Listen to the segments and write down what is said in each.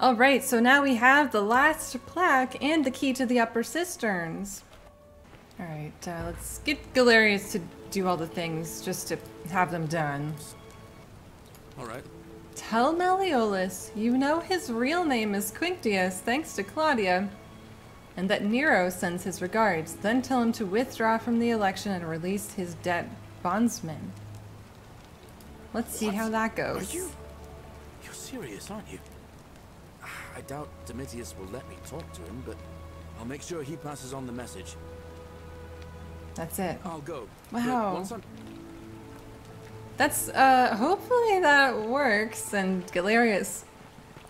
Alright, so now we have the last plaque and the key to the upper cisterns. Alright, let's get Galerius to do all the things just to have them done. Alright. Tell Malleolus you know his real name is Quinctius thanks to Claudia, and that Nero sends his regards. Then tell him to withdraw from the election and release his dead bondsman. Let's see how that goes. You're serious, aren't you? I doubt Domitius will let me talk to him, but I'll make sure he passes on the message. That's it. I'll go. Wow. That's, hopefully that works and Galerius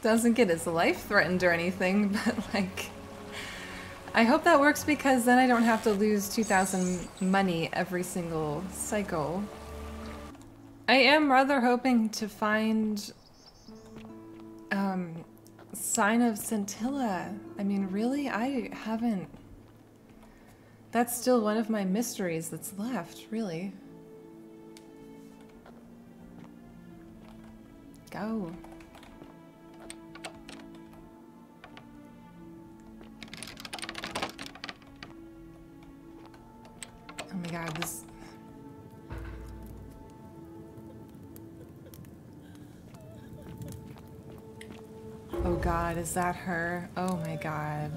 doesn't get his life threatened or anything, but like, I hope that works because then I don't have to lose 2,000 money every single cycle. I am rather hoping to find, sign of Sentilla. I mean, really? I haven't... That's still one of my mysteries that's left, really. Go. Oh my god, this... Oh god, is that her? Oh my god.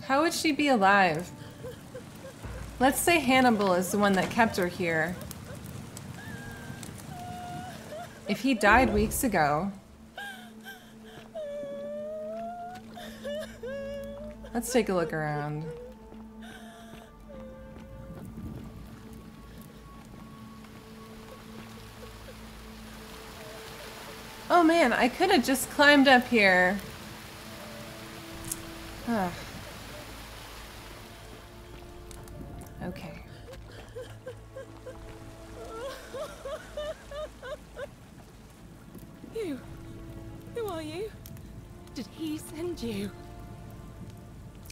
How would she be alive? Let's say Hannibal is the one that kept her here. If he died weeks ago... Let's take a look around. Oh man, I could have just climbed up here. Ugh. Okay. You? Who are you? Did he send you?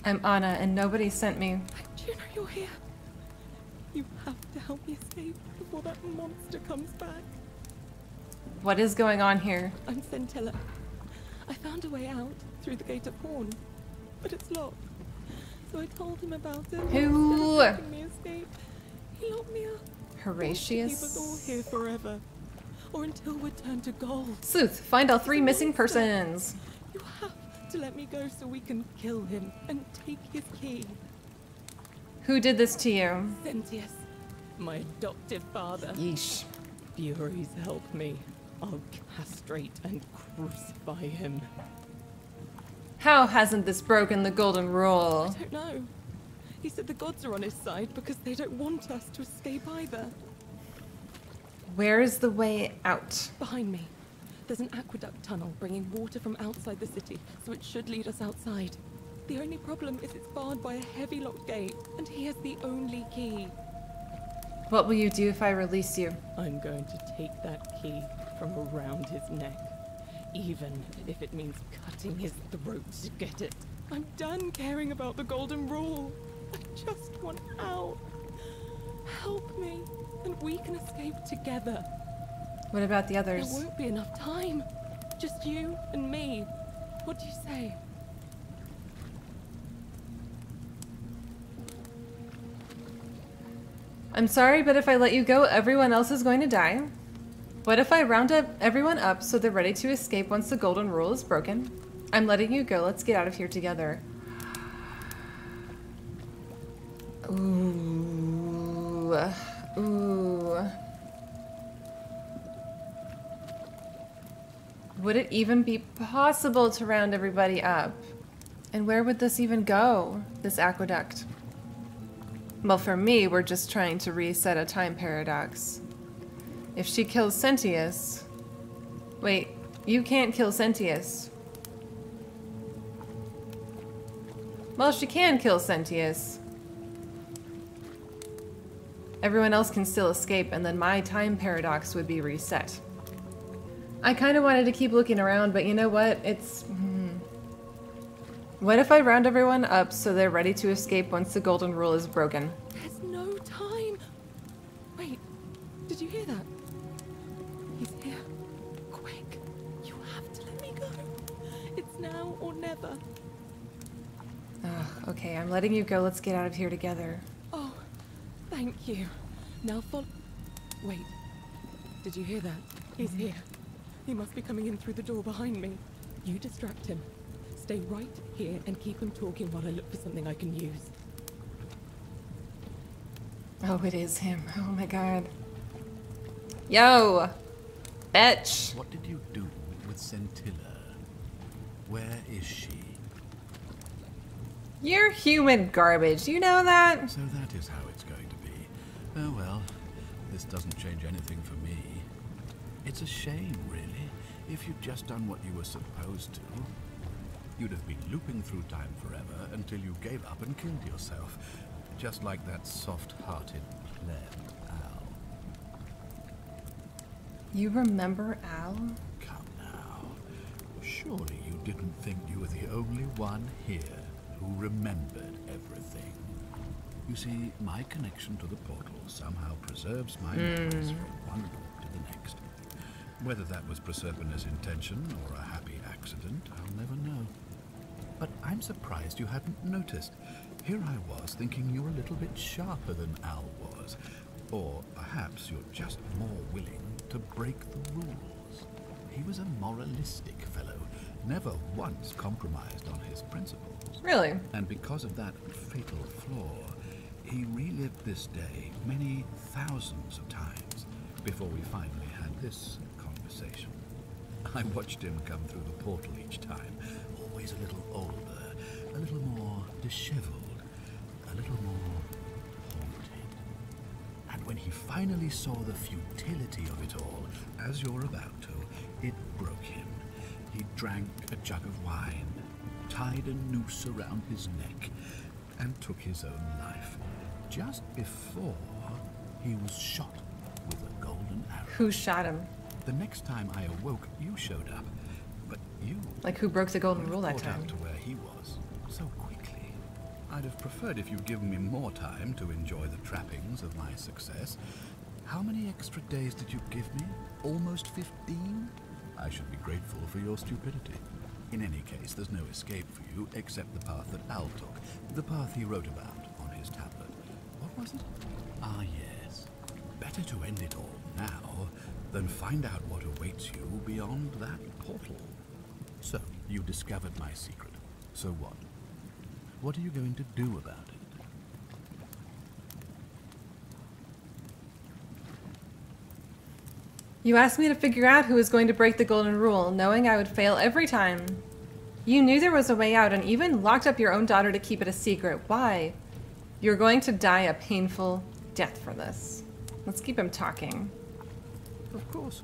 I'm Anna, and nobody sent me. Do you know you're here? You have to help me escape before that monster comes back. What is going on here? I'm Sentilla. I found a way out through the Gate of Horn, but it's locked. So I told him about it. Who? Instead of letting me escape, he locked me up. Horatius? Keep us all here forever, or until we're turned to gold. Sleuth, find all 3 missing persons. You have to let me go so we can kill him and take his key. Who did this to you? Sentius, my adoptive father. Yeesh. Furies, help me. I'll castrate and crucify him. How hasn't this broken the golden rule? I don't know. He said the gods are on his side because they don't want us to escape either. Where is the way out? Behind me. There's an aqueduct tunnel bringing water from outside the city, so it should lead us outside. The only problem is it's barred by a heavy locked gate, and he has the only key. What will you do if I release you? I'm going to take that key from around his neck, even if it means cutting his throat to get it. I'm done caring about the golden rule. I just want out. Help me, and we can escape together. What about the others? There won't be enough time. Just you and me. What do you say? I'm sorry, but if I let you go, everyone else is going to die. What if I round up everyone up so they're ready to escape once the golden rule is broken? I'm letting you go. Let's get out of here together. Ooh. Ooh. Would it even be possible to round everybody up? And where would this even go, this aqueduct? Well, for me, we're just trying to reset a time paradox. If she kills Sentius... Wait, you can't kill Sentius. Well, she can kill Sentius. Everyone else can still escape, and then my time paradox would be reset. I kind of wanted to keep looking around, but you know what? It's... What if I round everyone up so they're ready to escape once the golden rule is broken? There's no time. Wait, did you hear that? He's here. Quick. now or never. Okay, I'm letting you go. Let's get out of here together. Oh, thank you. Now follow. Wait. Did you hear that? He's here. He must be coming in through the door behind me. You distract him. Stay right here and keep him talking while I look for something I can use. Oh, it is him. Oh my god. Yo! Bitch! What did you do with Sentilla? Where is she? You're human garbage. You know that? So that is how it's going to be. Oh well, this doesn't change anything for me. It's a shame, really. If you'd just done what you were supposed to, you'd have been looping through time forever until you gave up and killed yourself. Just like that soft-hearted pleb, Al. You remember Al? Come now. Surely you didn't think you were the only one here who remembered everything. You see, my connection to the portal somehow preserves my memories from one loop to the next. Whether that was Proserpina's intention or a happy accident, I'll never know. But I'm surprised you hadn't noticed. Here I was thinking you're a little bit sharper than Al was. Or perhaps you're just more willing to break the rules. He was a moralistic fellow, never once compromised on his principles. Really? And because of that fatal flaw, he relived this day many thousands of times before we finally had this conversation. I watched him come through the portal each time, always a little older, a little more disheveled, a little more haunted. And when he finally saw the futility of it all, as you're about to, it broke him. He drank a jug of wine, tied a noose around his neck, and took his own life, just before he was shot with a golden arrow. Who shot him? The next time I awoke, you showed up, but you... Like, who broke the golden rule that caught time? up to where he was so quickly. I'd have preferred if you'd given me more time to enjoy the trappings of my success. How many extra days did you give me? Almost 15? I should be grateful for your stupidity. In any case, there's no escape for you except the path that Al took, the path he wrote about on his tablet. What was it? Ah, yes. Better to end it all now than find out what awaits you beyond that portal. So, you discovered my secret. So what? What are you going to do about it? You asked me to figure out who was going to break the golden rule, knowing I would fail every time. You knew there was a way out and even locked up your own daughter to keep it a secret. Why? You're going to die a painful death for this. Let's keep him talking. Of course.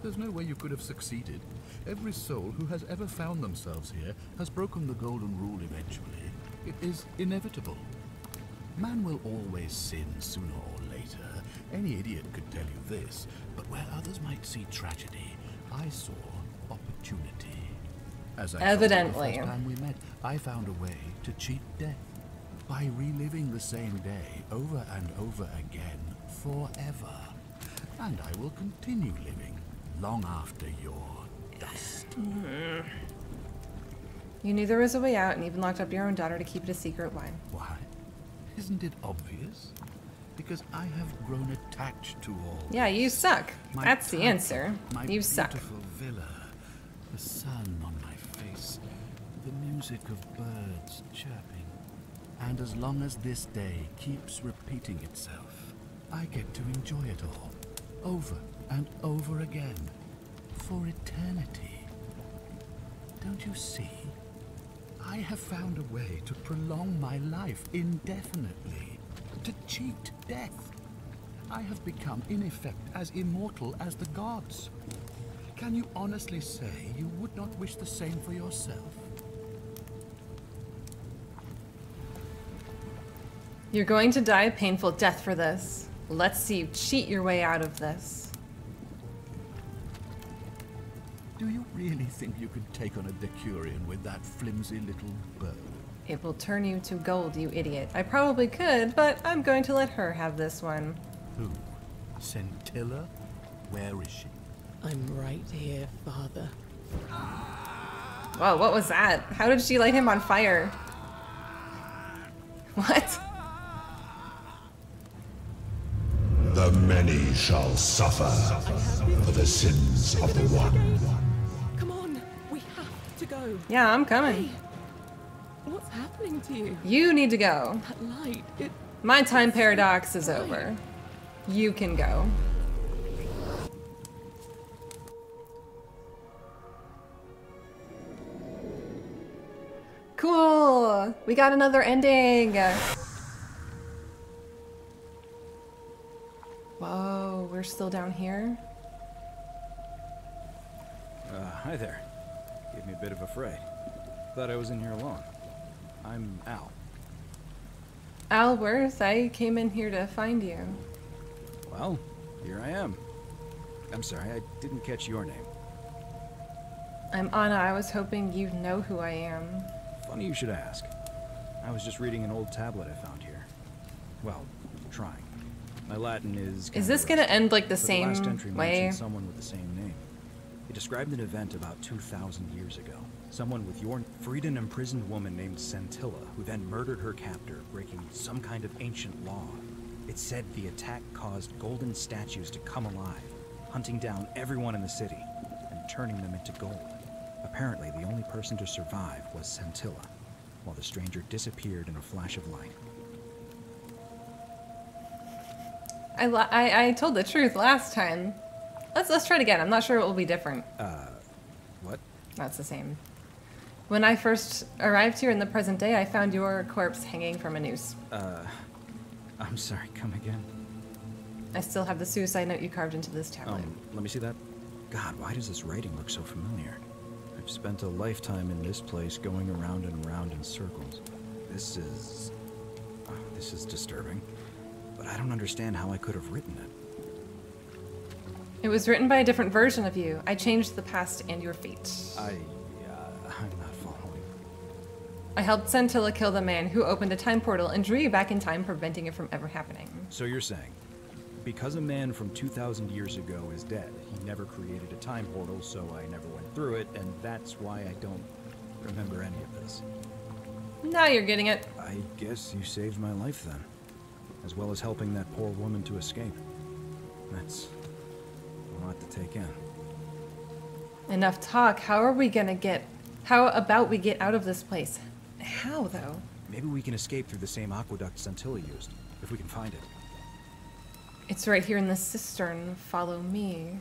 There's no way you could have succeeded. Every soul who has ever found themselves here has broken the golden rule eventually. It is inevitable. Man will always sin sooner or later. Any idiot could tell you this, but where others might see tragedy, I saw opportunity. As I Evidently. told you the first time we met, I found a way to cheat death by reliving the same day over and over again forever. And I will continue living long after your dust. You knew there was a way out and even locked up your own daughter to keep it a secret. Why? Why? Isn't it obvious? Because I have grown attached to all. Yeah, you suck. My That's the title, answer. My You suck. beautiful villa, the sun on my face, the music of birds chirping. And as long as this day keeps repeating itself, I get to enjoy it all, over and over again, for eternity. Don't you see? I have found a way to prolong my life indefinitely, to cheat death. I have become, in effect, as immortal as the gods. Can you honestly say you would not wish the same for yourself? You're going to die a painful death for this. Let's see you cheat your way out of this. Do you really think you could take on a Decurion with that flimsy little bow? It will turn you to gold, you idiot. I probably could, but I'm going to let her have this one. Who? Sentilla? Where is she? I'm right here, Father. Whoa, what was that? How did she light him on fire? What? The many shall suffer for the sins of the one. Come on, we have to go. Yeah, I'm coming. Hey, what's happening to you? You need to go. That light, it... My time paradox is over. You can go. Cool! We got another ending! Whoa, we're still down here? Hi there. Gave me a bit of a fright. Thought I was in here alone. I'm Al. Alworth, I came in here to find you. Well, here I am. I'm sorry, I didn't catch your name. I'm Anna. I was hoping you'd know who I am. Funny you should ask. I was just reading an old tablet I found here. Well, trying. My Latin is... Is this gonna end like the but same last entry way? mentioned someone with the same name. It described an event about 2,000 years ago. Someone with your... freed an imprisoned woman named Sentilla, who then murdered her captor, breaking some kind of ancient law. It said the attack caused golden statues to come alive, hunting down everyone in the city, and turning them into gold. Apparently, the only person to survive was Sentilla, while the stranger disappeared in a flash of light. I told the truth last time. Let's try it again. I'm not sure it will be different. What? That's the same. When I first arrived here in the present day, I found your corpse hanging from a noose. I'm sorry, come again? I still have the suicide note you carved into this tablet. Let me see that. God, why does this writing look so familiar? I've spent a lifetime in this place going around and around in circles. This is disturbing. But I don't understand how I could have written it. It was written by a different version of you. I changed the past and your fate. I'm not following. I helped Sentilla kill the man who opened a time portal and drew you back in time, preventing it from ever happening. So you're saying, because a man from 2,000 years ago is dead, he never created a time portal, so I never went through it, and that's why I don't remember any of this. Now you're getting it. I guess you saved my life then, as well as helping that poor woman to escape. That's a lot to take in. Enough talk. How about we get out of this place? How, though? Maybe we can escape through the same aqueduct Sentilla used, if we can find it. It's right here in the cistern. Follow me.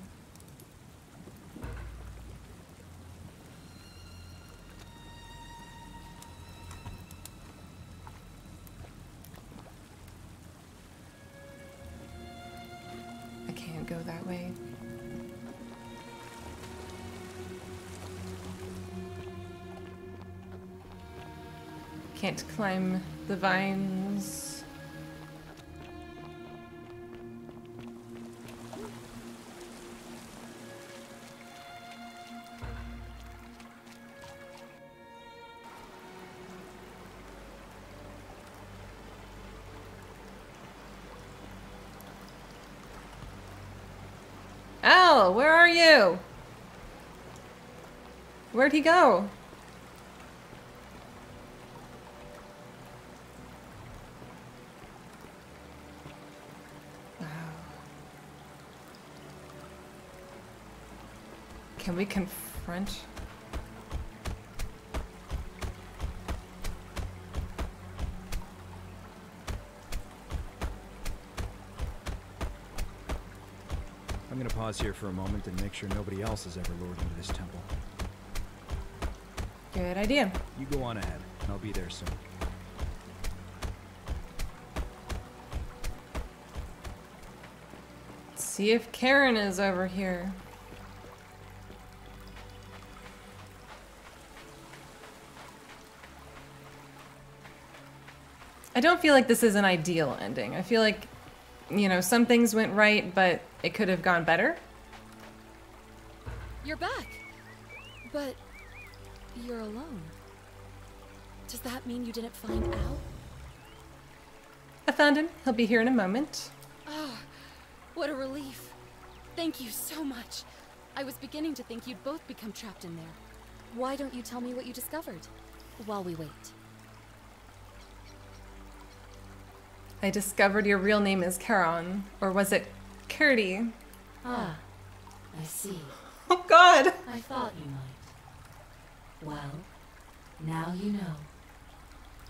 I can't go that way. Can't climb the vines. Al, where are you? Where'd he go? Can we confront? I'm gonna pause here for a moment and make sure nobody else has ever lured into this temple. Good idea. You go on ahead, and I'll be there soon. Let's see if Charon is over here. I don't feel like this is an ideal ending. I feel like, you know, some things went right, but it could have gone better. You're back. But you're alone. Does that mean you didn't find Al? I found him. He'll be here in a moment. Oh, what a relief. Thank you so much. I was beginning to think you'd both become trapped in there. Why don't you tell me what you discovered while we wait? I discovered your real name is Charon. Or was it Curdy? Ah, I see. Oh god! I thought you might. Well, now you know.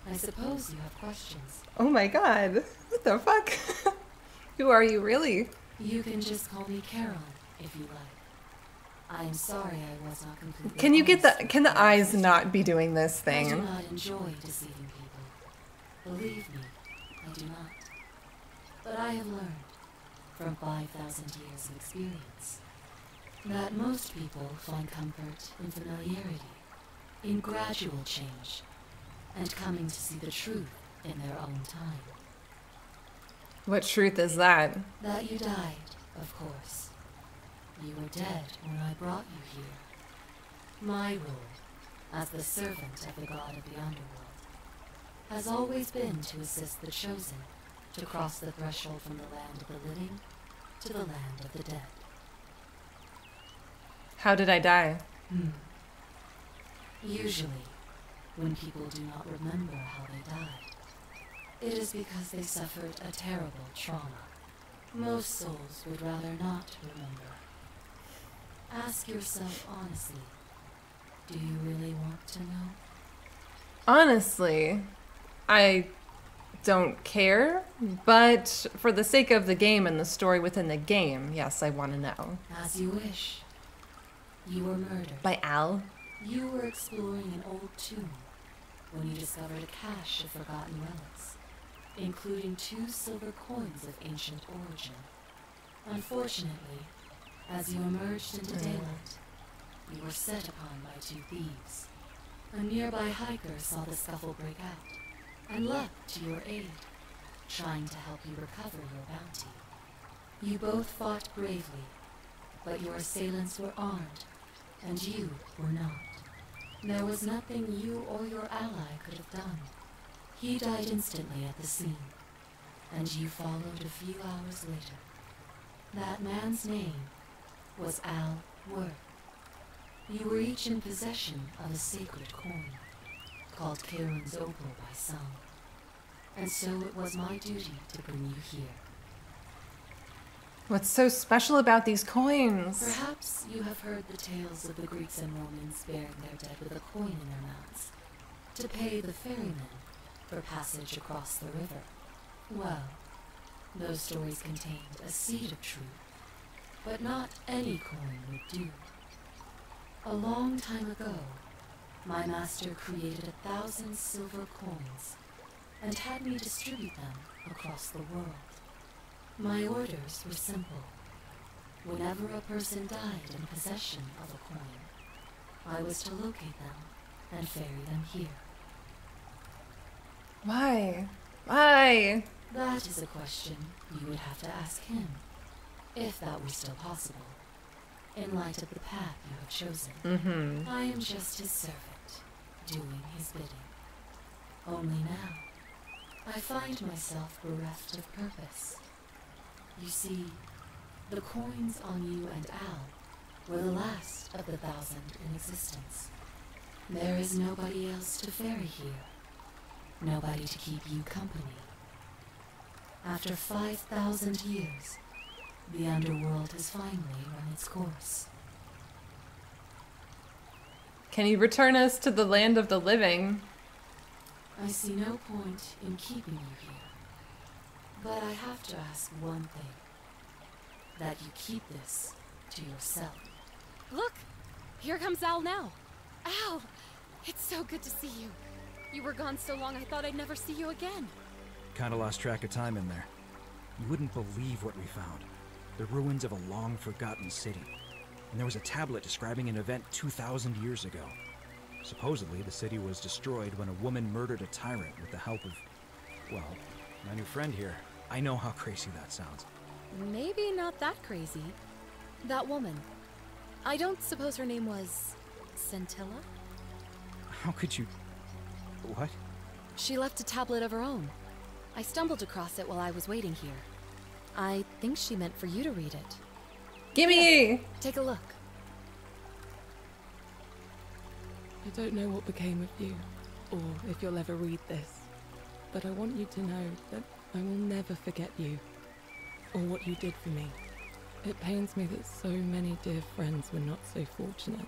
I suppose you have questions. Oh my god. What the fuck? Who are you really? You can just call me Charon, if you like. I'm sorry I was not completely Can you get honest the- can the with my eyes sister. not be doing this I do thing? not enjoy deceiving people. Believe me, I do not. But I have learned, from 5,000 years of experience, that most people find comfort in familiarity, in gradual change, and coming to see the truth in their own time. What truth is that? That you died, of course. You were dead when I brought you here. My role, as the servant of the god of the Underworld, has always been to assist the chosen to cross the threshold from the land of the living to the land of the dead. How did I die? Usually, when people do not remember how they died, it is because they suffered a terrible trauma. Most souls would rather not remember. Ask yourself honestly, do you really want to know? Honestly, I don't care, but for the sake of the game and the story within the game, yes, I want to know. As you wish. You were murdered. By Al? You were exploring an old tomb when you discovered a cache of forgotten relics, including 2 silver coins of ancient origin. Unfortunately, as you emerged into daylight, you were set upon by 2 thieves. A nearby hiker saw the scuffle break out and leapt to your aid, trying to help you recover your bounty. You both fought bravely, but your assailants were armed, and you were not. There was nothing you or your ally could have done. He died instantly at the scene, and you followed a few hours later. That man's name was Al Worth. You were each in possession of a sacred coin, called Charon's Opal by some, and so it was my duty to bring you here. What's so special about these coins? Perhaps you have heard the tales of the Greeks and Romans burying their dead with a coin in their mouths, to pay the ferrymen for passage across the river. Well, those stories contained a seed of truth, but not any coin would do. A long time ago, my master created 1,000 silver coins and had me distribute them across the world. My orders were simple. Whenever a person died in possession of a coin, I was to locate them and ferry them here. Why? Why? That is a question you would have to ask him, if that were still possible, in light of the path you have chosen. I am just his servant, doing his bidding. Only now, I find myself bereft of purpose. You see, the coins on you and Al were the last of the 1,000 in existence. There is nobody else to ferry here, nobody to keep you company. After 5,000 years, the Underworld has finally run its course. Can you return us to the land of the living? I see no point in keeping you here. But I have to ask one thing. That you keep this to yourself. Look! Here comes Al now. Al! It's so good to see you. You were gone so long I thought I'd never see you again. Kinda lost track of time in there. You wouldn't believe what we found. The ruins of a long-forgotten city. And there was a tablet describing an event 2,000 years ago. Supposedly, the city was destroyed when a woman murdered a tyrant with the help of, well, my new friend here. I know how crazy that sounds. Maybe not that crazy. That woman. I don't suppose her name was Sentilla? How could you... What? She left a tablet of her own. I stumbled across it while I was waiting here. I think she meant for you to read it. Gimme! Take a look. I don't know what became of you, or if you'll ever read this, but I want you to know that I will never forget you, or what you did for me. It pains me that so many dear friends were not so fortunate.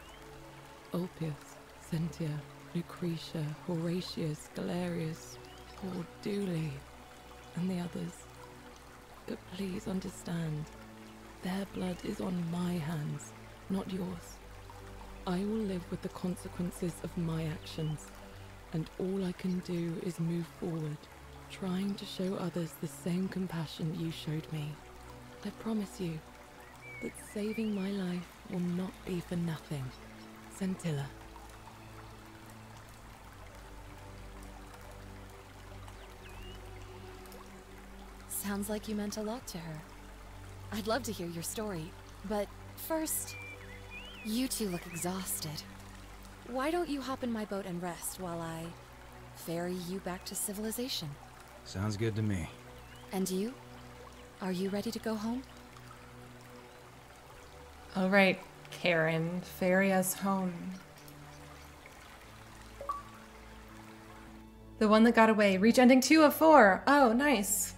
Ulpius, Sentia, Lucretia, Horatius, Galerius, poor Dooley, and the others. But please understand, their blood is on my hands, not yours. I will live with the consequences of my actions, and all I can do is move forward, trying to show others the same compassion you showed me. I promise you that saving my life will not be for nothing. Sentilla. Sounds like you meant a lot to her. I'd love to hear your story, but first, you two look exhausted. Why don't you hop in my boat and rest while I ferry you back to civilization? Sounds good to me. And you? Are you ready to go home? All right, Charon, ferry us home. The one that got away. Reach ending 2 of 4. Oh, nice.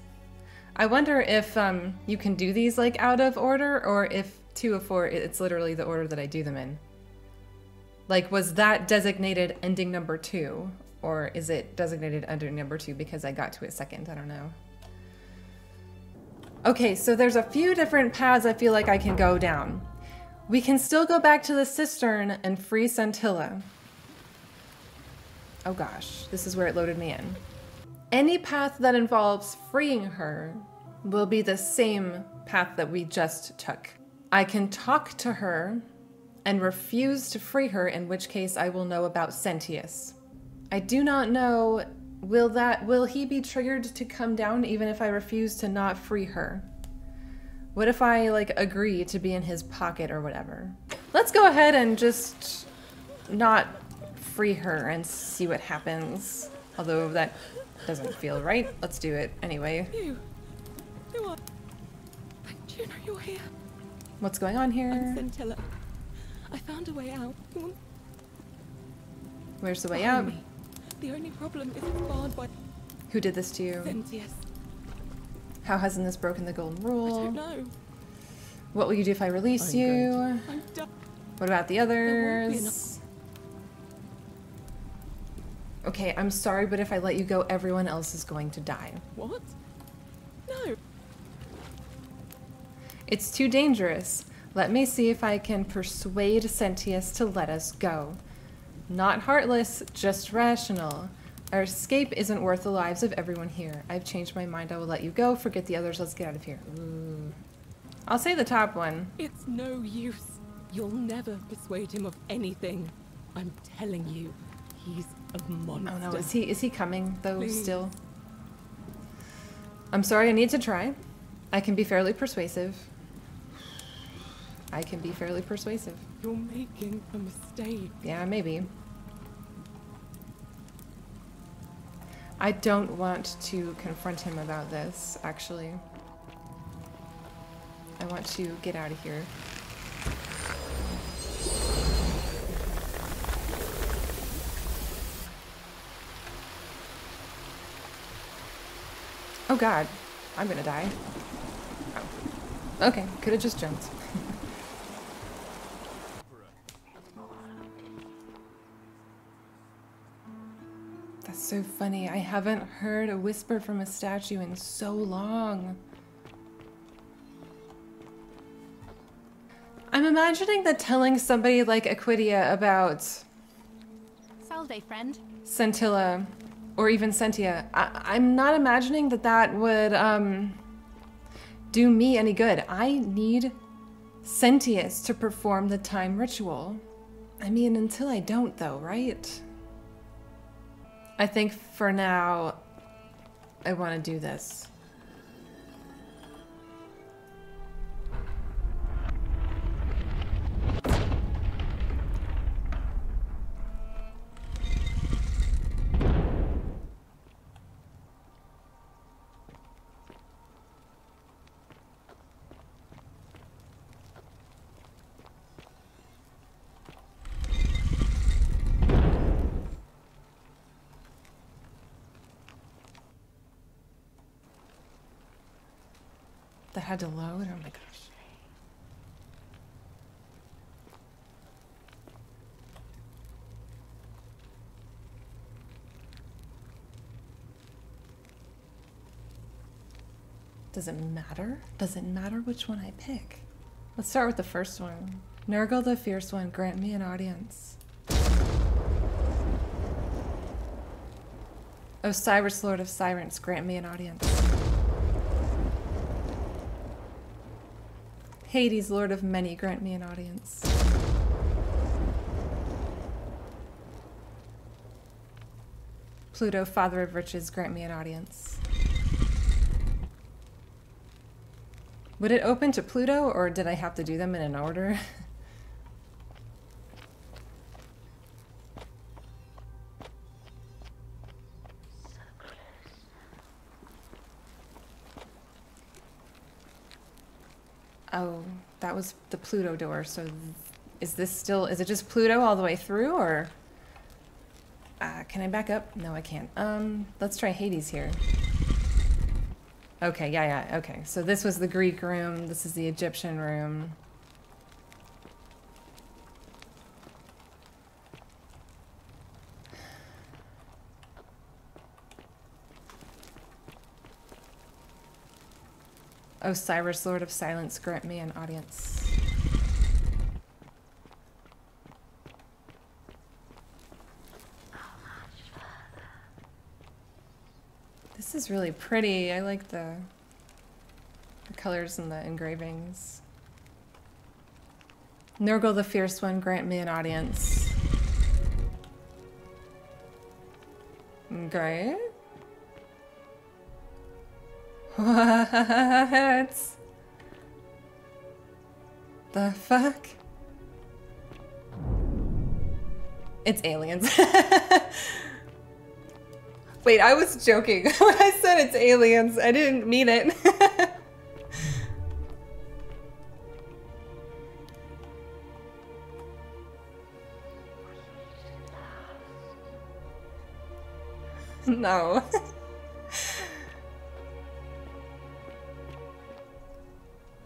I wonder if you can do these like out of order, or if 2 of 4, it's literally the order that I do them in. Like, was that designated ending number 2? Or is it designated under number 2 because I got to it second? I don't know. Okay, so there's a few different paths I feel like I can go down. We can still go back to the cistern and free Sentilla. Oh gosh, this is where it loaded me in. Any path that involves freeing her will be the same path that we just took. I can talk to her and refuse to free her, in which case I will know about Sentius. I do not know, will he be triggered to come down even if I refuse to not free her? What if I like agree to be in his pocket or whatever? Let's go ahead and just not free her and see what happens. Although that doesn't feel right. Let's do it anyway. Who are? Do you know you're here? What's going on here? I'm Sentilla. I found a way out. Where's the way Behind out? me. The only problem is it's barred by Who did this to you? Sentius. How hasn't this broken the golden rule? I don't know. What will you do if I release you? I'm done. What about the There won't be others? Okay, I'm sorry, but if I let you go, everyone else is going to die. What? No. It's too dangerous. Let me see if I can persuade Sentius to let us go. Not heartless, just rational. Our escape isn't worth the lives of everyone here. I've changed my mind. I will let you go. Forget the others. Let's get out of here. Ooh. I'll say the top one. It's no use. You'll never persuade him of anything. I'm telling you, he's a monster. Oh no, is he coming though? Please. Still? I'm sorry. I need to try. I can be fairly persuasive. I can be fairly persuasive. You're making a mistake. Yeah, maybe. I don't want to confront him about this, actually. I want to get out of here. Oh god, I'm gonna die. Oh. Okay, could have just jumped. That's so funny. I haven't heard a whisper from a statue in so long. I'm imagining that telling somebody like Aquidia about Salve, friend. Sentilla or even Sentia, I'm not imagining that that would do me any good. I need Sentius to perform the time ritual. I mean, until I don't though, right? I think for now, I want to do this. had to load? Oh my gosh. Does it matter? Does it matter which one I pick? Let's start with the first one. Nurgle the Fierce One, grant me an audience. Osiris, Lord of Sirens, grant me an audience. Hades, Lord of Many, grant me an audience. Pluto, Father of Riches, grant me an audience. Would it open to Pluto, or did I have to do them in an order? Oh, that was the Pluto door, so is this still, is it just Pluto all the way through, or? Can I back up? No, I can't. Let's try Hades here. Okay, yeah, okay. So this was the Greek room, this is the Egyptian room. Osiris, Lord of Silence, grant me an audience. This is really pretty. I like the colors and the engravings. Nurgle the Fierce One, grant me an audience. Great. What? The fuck? It's aliens. Wait, I was joking when I said it's aliens. I didn't mean it. No.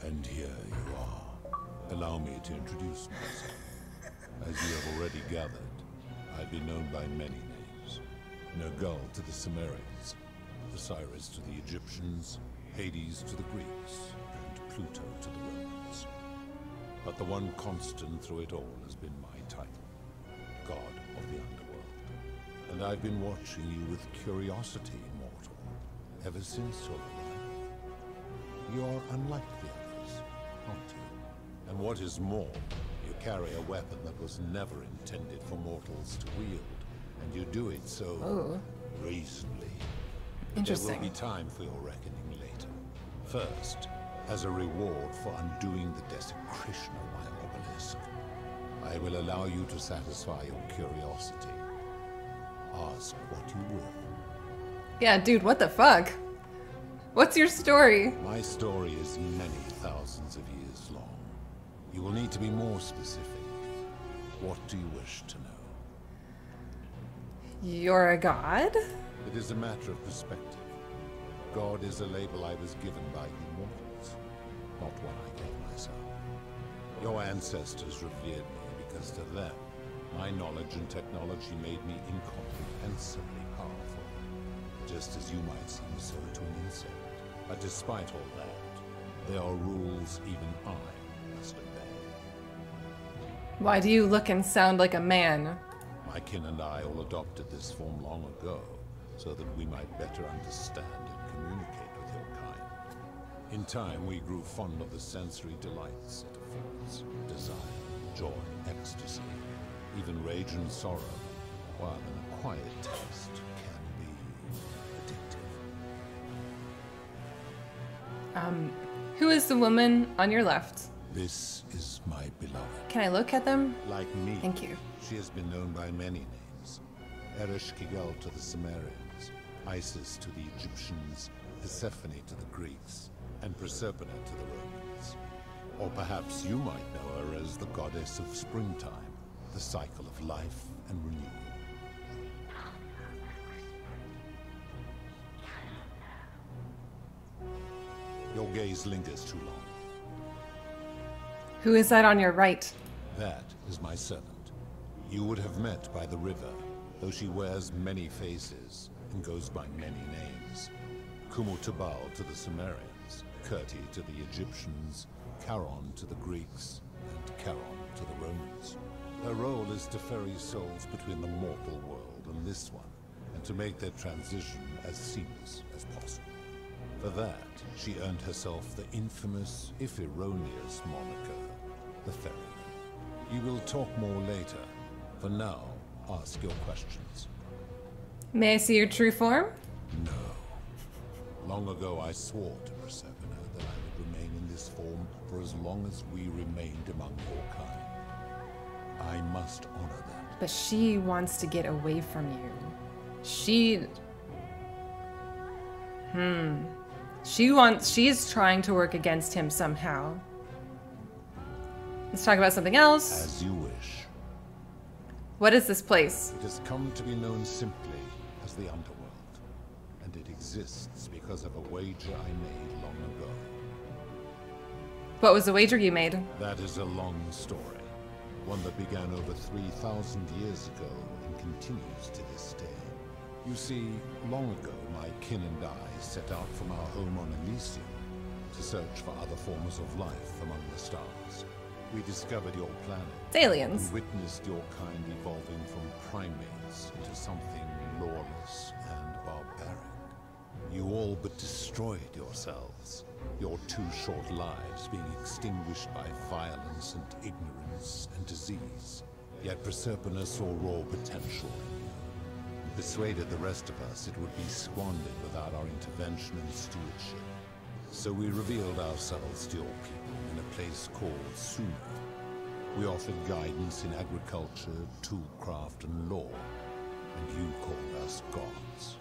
And here you are. Allow me to introduce myself. As you have already gathered, I've been known by many names. Nergal to the Sumerians, Osiris to the Egyptians, Hades to the Greeks, and Pluto to the Romans. But the one constant through it all has been my title, God of the Underworld. And I've been watching you with curiosity, mortal, ever since your arrival. You are unlike the others, aren't you? And what is more, you carry a weapon that was never intended for mortals to wield. And you do it so gracefully. Interesting. There will be time for your reckoning later. First, as a reward for undoing the desecration of my obelisk, I will allow you to satisfy your curiosity. Ask what you will. Yeah, dude, what the fuck? What's your story? My story is many thousands of years long. You will need to be more specific. What do you wish to know? You're a god? It is a matter of perspective. God is a label I was given by you mortals, not one I gave myself. Your ancestors revered me because to them, my knowledge and technology made me incomprehensibly powerful, just as you might seem so to an insect. But despite all that, there are rules even I must obey. Why do you look and sound like a man? My kin and I all adopted this form long ago, so that we might better understand and communicate with your kind. In time, we grew fond of the sensory delights it affords. Desire, joy, ecstasy, even rage and sorrow, while an acquired taste can be addictive. Who is the woman on your left? This is my beloved. Can I look at them? Like me, Thank you. she has been known by many names. Ereshkigal to the Sumerians, Isis to the Egyptians, Persephone to the Greeks, and Proserpina to the Romans. Or perhaps you might know her as the goddess of springtime, the cycle of life and renewal. Your gaze lingers too long. Who is that on your right? That is my servant. You would have met by the river, though she wears many faces and goes by many names. Kumutabal to the Sumerians, Kurti to the Egyptians, Charon to the Greeks, and Charon to the Romans. Her role is to ferry souls between the mortal world and this one, and to make their transition as seamless as possible. For that, she earned herself the infamous, if erroneous, moniker, the Ferryman. We will talk more later. For now, ask your questions. May I see your true form? No. Long ago I swore to Proserpina that I would remain in this form for as long as we remained among your kind. I must honor that. But she wants to get away from you. She's trying to work against him somehow. Let's talk about something else. As you wish. What is this place? It has come to be known simply as the Underworld, and it exists because of a wager I made long ago. What was the wager you made? That is a long story, one that began over 3,000 years ago and continues to this day. You see, long ago my kin and I set out from our home on Elysium to search for other forms of life among the stars. We discovered your planet. It's aliens. And witnessed your kind evolving from primates into something lawless and barbaric. You all but destroyed yourselves, your 2 short lives being extinguished by violence and ignorance and disease. Yet Proserpina saw raw potential in you, and persuaded the rest of us it would be squandered without our intervention and stewardship. So we revealed ourselves to your people in a place called Sumer. We offered guidance in agriculture, toolcraft, and law, and you called us gods.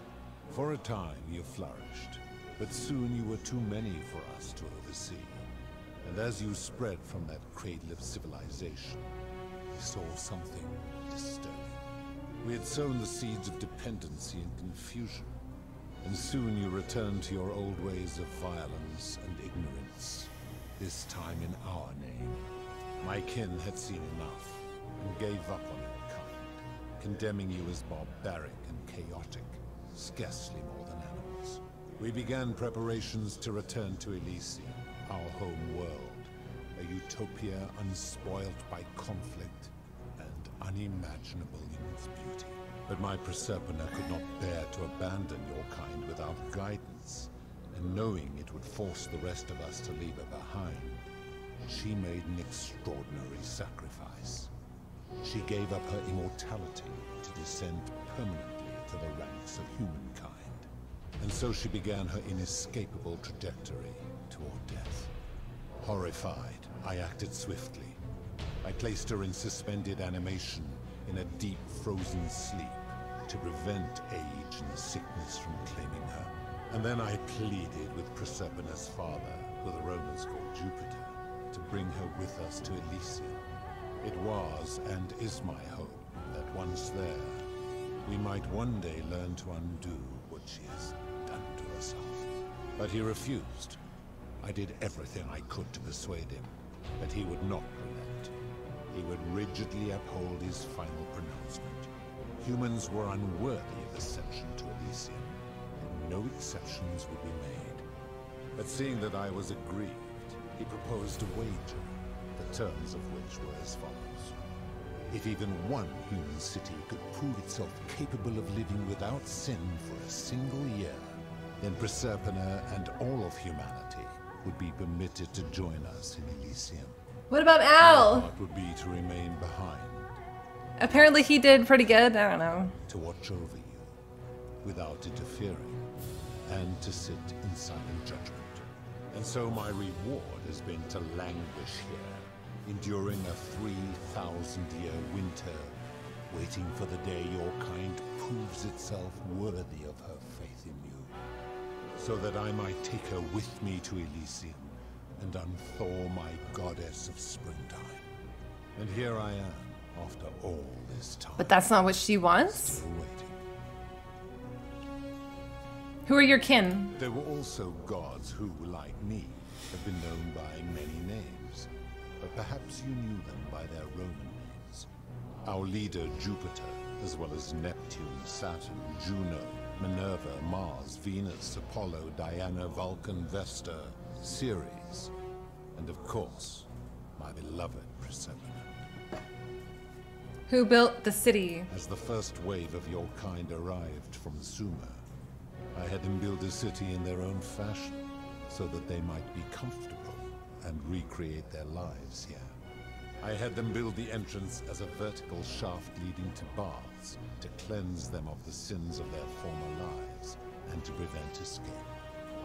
For a time you flourished, but soon you were too many for us to oversee. And as you spread from that cradle of civilization, we saw something disturbing. We had sown the seeds of dependency and confusion, and soon you returned to your old ways of violence and ignorance, this time in our name. My kin had seen enough, and gave up on your kind, condemning you as barbaric and chaotic, scarcely more than animals. We began preparations to return to Elysium, our home world, a utopia unspoilt by conflict and unimaginable in its beauty. But my Proserpina could not bear to abandon your kind without guidance, and knowing it would force the rest of us to leave her behind, she made an extraordinary sacrifice. She gave up her immortality to descend permanently to the ranks of humankind. And so she began her inescapable trajectory toward death. Horrified, I acted swiftly. I placed her in suspended animation in a deep frozen sleep to prevent age and sickness from claiming her. And then I pleaded with Proserpina's father, who the Romans called Jupiter, to bring her with us to Elysium. It was and is my hope that once there, we might one day learn to undo what she has done to herself. But he refused. I did everything I could to persuade him, but he would not relent. He would rigidly uphold his final pronouncement. Humans were unworthy of ascension to Elysium, and no exceptions would be made. But seeing that I was aggrieved, he proposed a wager, the terms of which were as follows. If even one human city could prove itself capable of living without sin for a single year, then Proserpina and all of humanity would be permitted to join us in Elysium. What about Our Al? part would be to remain behind, Apparently he did pretty good. I don't know. to watch over you, without interfering, and to sit in silent judgment. And so my reward has been to languish here, enduring a 3,000-year winter, waiting for the day your kind proves itself worthy of her faith in you, so that I might take her with me to Elysium and unthaw my goddess of springtime. And here I am, after all this time. But that's not what she wants? Still waiting. Who are your kin? There were also gods who, like me, have been known by many names. But perhaps you knew them by their Roman names. Our leader, Jupiter, as well as Neptune, Saturn, Juno, Minerva, Mars, Venus, Apollo, Diana, Vulcan, Vesta, Ceres, and of course, my beloved Proserpina. Who built the city? As the first wave of your kind arrived from Sumer, I had them build a city in their own fashion, so that they might be comfortable and recreate their lives here. I had them build the entrance as a vertical shaft leading to baths, to cleanse them of the sins of their former lives, and to prevent escape.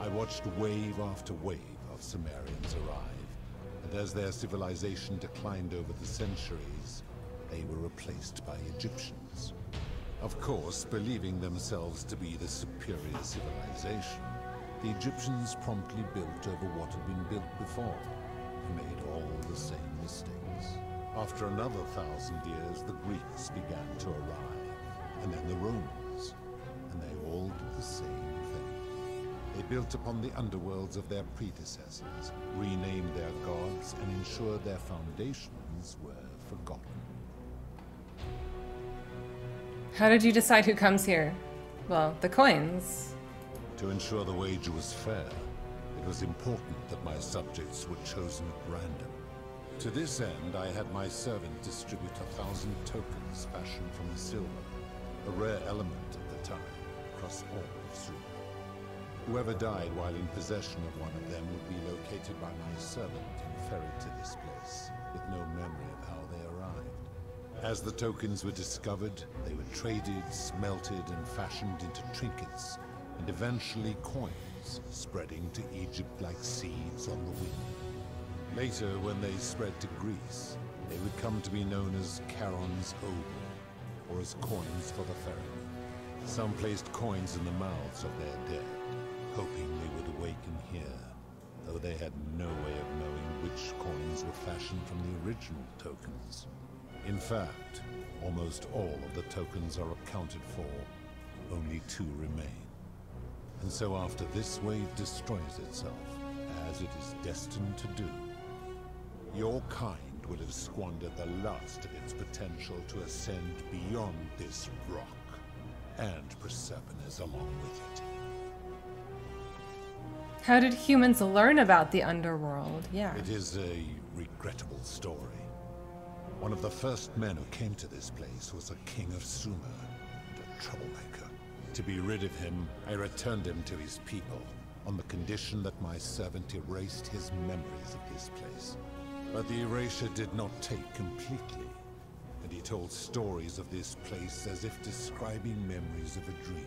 I watched wave after wave of Sumerians arrive, and as their civilization declined over the centuries, they were replaced by Egyptians. Of course, believing themselves to be the superior civilization, the Egyptians promptly built over what had been built before, and made all the same mistakes. After another 1,000 years, the Greeks began to arrive, and then the Romans, and they all did the same thing. They built upon the underworlds of their predecessors, renamed their gods, and ensured their foundations were forgotten. How did you decide who comes here? Well, the coins. To ensure the wager was fair, it was important that my subjects were chosen at random. To this end, I had my servant distribute 1,000 tokens fashioned from silver, a rare element at the time, across all of Sumer. Whoever died while in possession of one of them would be located by my servant and ferried to this place, with no memory of how they arrived. As the tokens were discovered, they were traded, smelted, and fashioned into trinkets, and eventually coins, spreading to Egypt like seeds on the wind. Later, when they spread to Greece, they would come to be known as Charon's obol, or as coins for the ferryman. Some placed coins in the mouths of their dead, hoping they would awaken here, though they had no way of knowing which coins were fashioned from the original tokens. In fact, almost all of the tokens are accounted for, only 2 remain. And so after this wave destroys itself, as it is destined to do, your kind will have squandered the last of its potential to ascend beyond this rock, and Proserpina's along with it. How did humans learn about the Underworld? Yeah. It is a regrettable story. One of the first men who came to this place was a king of Sumer, and a troublemaker. To be rid of him, I returned him to his people, on the condition that my servant erased his memories of this place. But the erasure did not take completely, and he told stories of this place as if describing memories of a dream.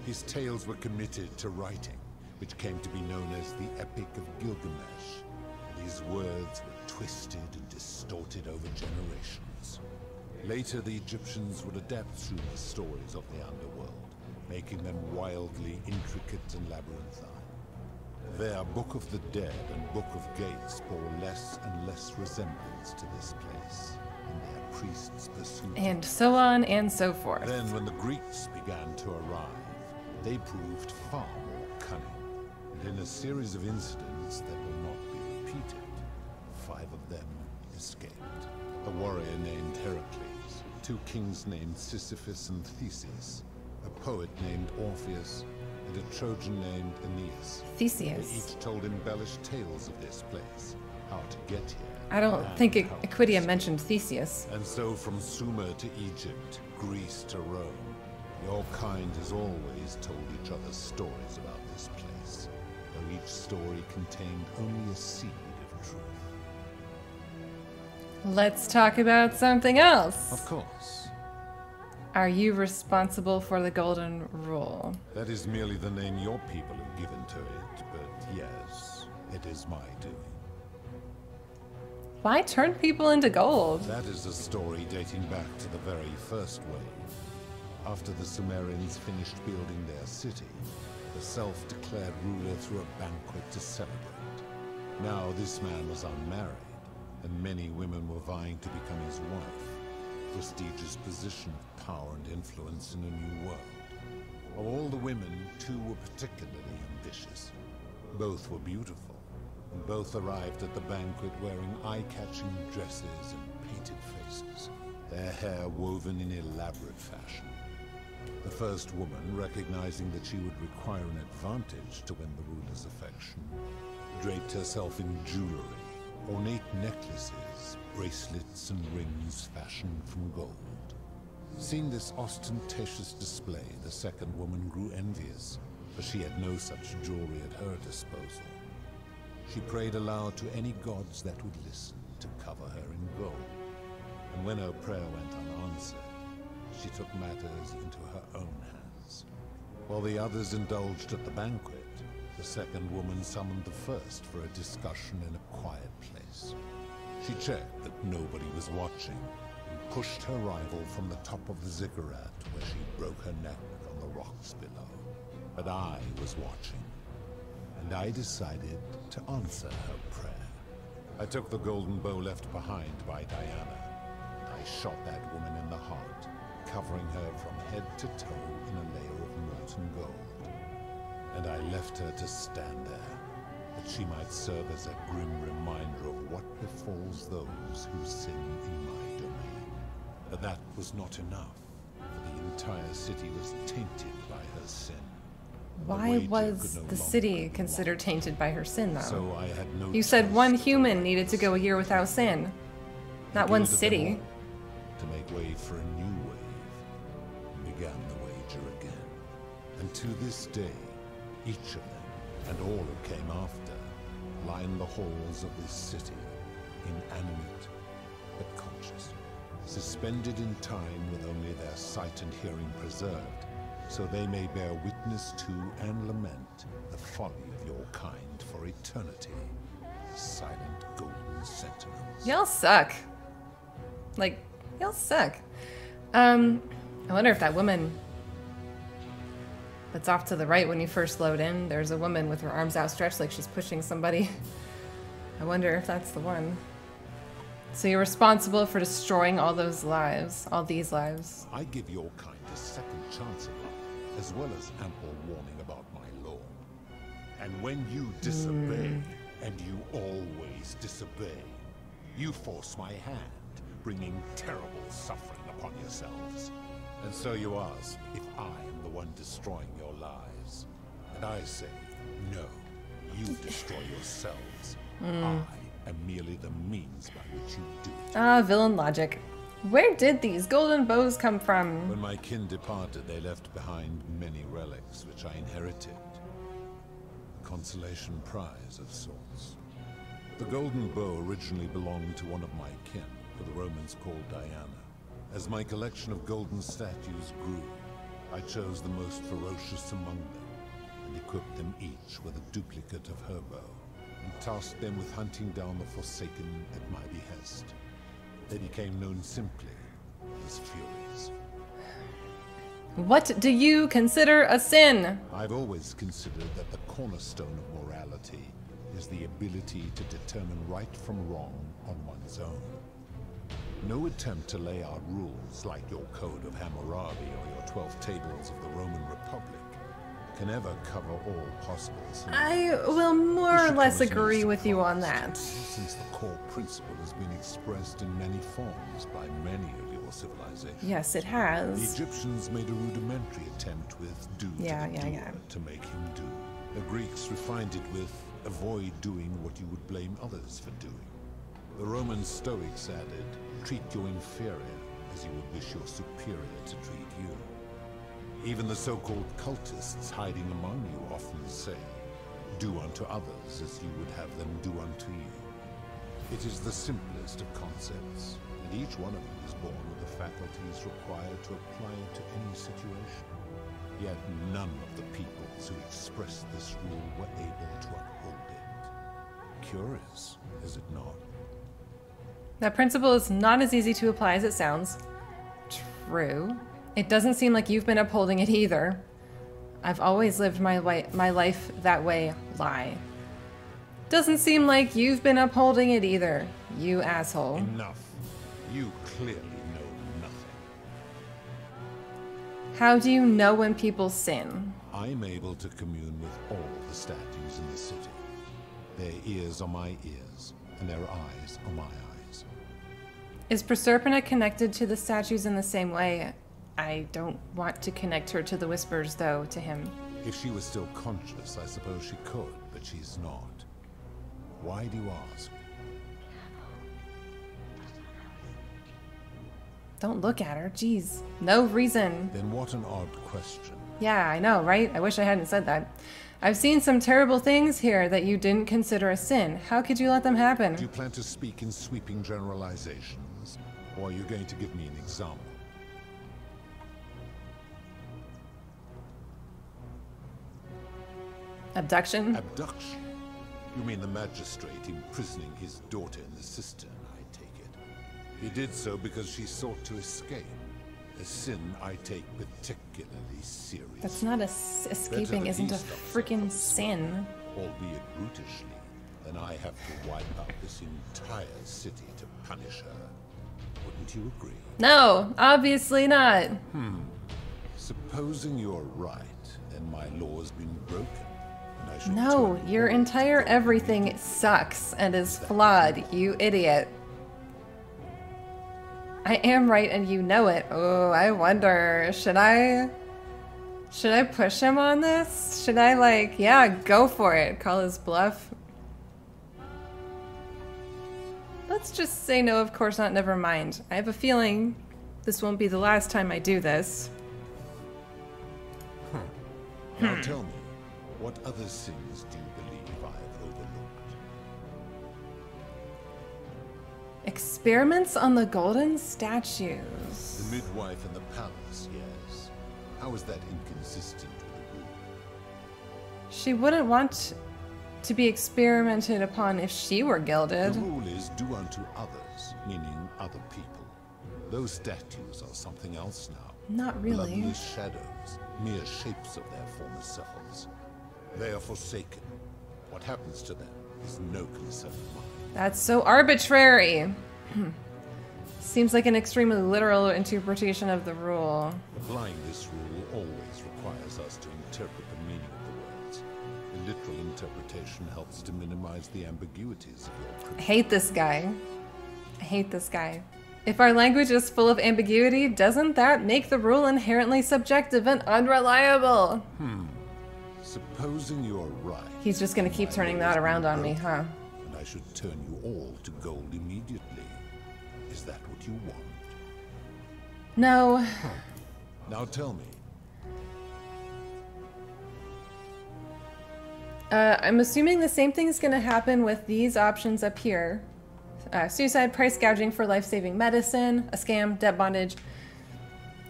His tales were committed to writing, which came to be known as the Epic of Gilgamesh, and his words were twisted and distorted over generations. Later, the Egyptians would adapt Sumer's stories of the Underworld, making them wildly intricate and labyrinthine. Their Book of the Dead and Book of Gates bore less and less resemblance to this place, and their priests pursued it. And so on and so forth. Then, when the Greeks began to arrive, they proved far more cunning, and in a series of incidents that will not be repeated, 5 of them escaped. A warrior named Heracles, 2 kings named Sisyphus and Theseus, a poet named Orpheus, and a Trojan named Aeneas. Theseus. They each told embellished tales of this place, how to get here. I don't think Equidia mentioned Theseus. And so from Sumer to Egypt, Greece to Rome, your kind has always told each other stories about this place, though each story contained only a seed of truth. Let's talk about something else. Of course. Are you responsible for the Golden Rule? That is merely the name your people have given to it, but yes, it is my doing. Why turn people into gold? That is a story dating back to the very first wave. After the Sumerians finished building their city, the self-declared ruler threw a banquet to celebrate. Now this man was unmarried, and many women were vying to become his wife. Prestigious position of power and influence in a new world. Of all the women, two were particularly ambitious. Both were beautiful, and both arrived at the banquet wearing eye-catching dresses and painted faces, their hair woven in elaborate fashion. The first woman, recognizing that she would require an advantage to win the ruler's affection, draped herself in jewelry, ornate necklaces, bracelets, and rings fashioned from gold. Seeing this ostentatious display, the second woman grew envious, for she had no such jewelry at her disposal. She prayed aloud to any gods that would listen to cover her in gold, and when her prayer went unanswered, she took matters into her own hands. While the others indulged at the banquet, the second woman summoned the first for a discussion in a quiet place. She checked that nobody was watching, and pushed her rival from the top of the ziggurat, where she broke her neck on the rocks below. But I was watching, and I decided to answer her prayer. I took the golden bow left behind by Diana, and I shot that woman in the heart, covering her from head to toe in a layer of molten gold. And I left her to stand there, that she might serve as a grim reminder of what befalls those who sin in my domain. But that was not enough, for the entire city was tainted by her sin. Why was the city considered tainted by her sin, though? So I had no You said choice one but human needed to go a year without sin, not one city. to make way for a new wave, and began the wager again. And to this day, each of them, and all who came after, line the halls of this city, inanimate but conscious, suspended in time with only their sight and hearing preserved, so they may bear witness to and lament the folly of your kind for eternity. Silent golden sentinels. Y'all suck. Like, y'all suck. I wonder if that woman that's off to the right when you first load in, there's a woman with her arms outstretched like she's pushing somebody. I wonder if that's the one. So you're responsible for destroying all those lives, all these lives. I give your kind a second chance at life, as well as ample warning about my law. And when you disobey, and you always disobey, you force my hand, bringing terrible suffering upon yourselves. And so you ask if I am the one destroying your lives. And I say, no, you destroy yourselves. I am merely the means by which you do it. Ah, villain logic. Where did these golden bows come from? When my kin departed, they left behind many relics which I inherited. A consolation prize of sorts. The golden bow originally belonged to one of my kin, who the Romans called Diana. As my collection of golden statues grew, I chose the most ferocious among them, and equipped them each with a duplicate of her bow, and tasked them with hunting down the Forsaken at my behest. They became known simply as Furies. What do you consider a sin? I've always considered that the cornerstone of morality is the ability to determine right from wrong on one's own. No attempt to lay out rules like your Code of Hammurabi or your 12 Tables of the Roman Republic can ever cover all possible sins. I will more or less agree with you on that. Since the core principle has been expressed in many forms by many of your civilizations. Yes, it The has. Egyptians made a rudimentary attempt with do to the doer to make him do. The Greeks refined it with avoid doing what you would blame others for doing. The Roman Stoics added, treat your inferior as you would wish your superior to treat you. Even the so-called cultists hiding among you often say, do unto others as you would have them do unto you. It is the simplest of concepts, and each one of you is born with the faculties required to apply it to any situation. Yet none of the peoples who expressed this rule were able to uphold it. Curious, is it not? That principle is not as easy to apply as it sounds. True. It doesn't seem like you've been upholding it either. I've always lived my life that way. Lie. Doesn't seem like you've been upholding it either, you asshole. Enough. You clearly know nothing. How do you know when people sin? I'm able to commune with all the statues in the city. Their ears are my ears, and their eyes are my eyes. Is Proserpina connected to the statues in the same way? I don't want to connect her to the whispers, though, to him. If she was still conscious, I suppose she could, but she's not. Why do you ask? Don't look at her, jeez. No reason. Then what an odd question. Yeah, I know, right? I wish I hadn't said that. I've seen some terrible things here that you didn't consider a sin. How could you let them happen? Do you plan to speak in sweeping generalizations, or are you going to give me an example? Abduction? Abduction? You mean the magistrate imprisoning his daughter in the cistern, I take it. He did so because she sought to escape. A sin I take particularly seriously. That's not escaping isn't a freaking sin. Albeit brutishly, then I have to wipe out this entire city to punish her. Wouldn't you agree? No, obviously not. Supposing you're right, then my law's been broken. And I should No, turn your all entire to everything sucks and is flawed, you idiot. I am right and you know it. Oh, I wonder, should I push him on this? Should I like, yeah, go for it, call his bluff? Let's just say no, of course not, never mind. I have a feeling this won't be the last time I do this. Now tell me, what other sins do you believe I've overlooked? Experiments on the golden statues. The midwife in the palace, yes. How is that inconsistent with the rule? She wouldn't want to be experimented upon if she were gilded. The rule is do unto others, meaning other people. Those statues are something else now. Not really. Bloodless shadows, mere shapes of their former selves. They are forsaken. What happens to them is no concern of mine. That's so arbitrary. Seems like an extremely literal interpretation of the rule. Applying this rule always requires us to interpret the meaning of the words. The literal interpretation helps to minimize the ambiguities of your I critique. hate this guy. I hate this guy. If our language is full of ambiguity, doesn't that make the rule inherently subjective and unreliable? Supposing you're right. He's just gonna keep turning that around on me, huh? And I should turn you all to gold immediately. Is that what you want? No. Now tell me. I'm assuming the same thing's gonna happen with these options up here. Suicide, price gouging for life-saving medicine, a scam, debt bondage.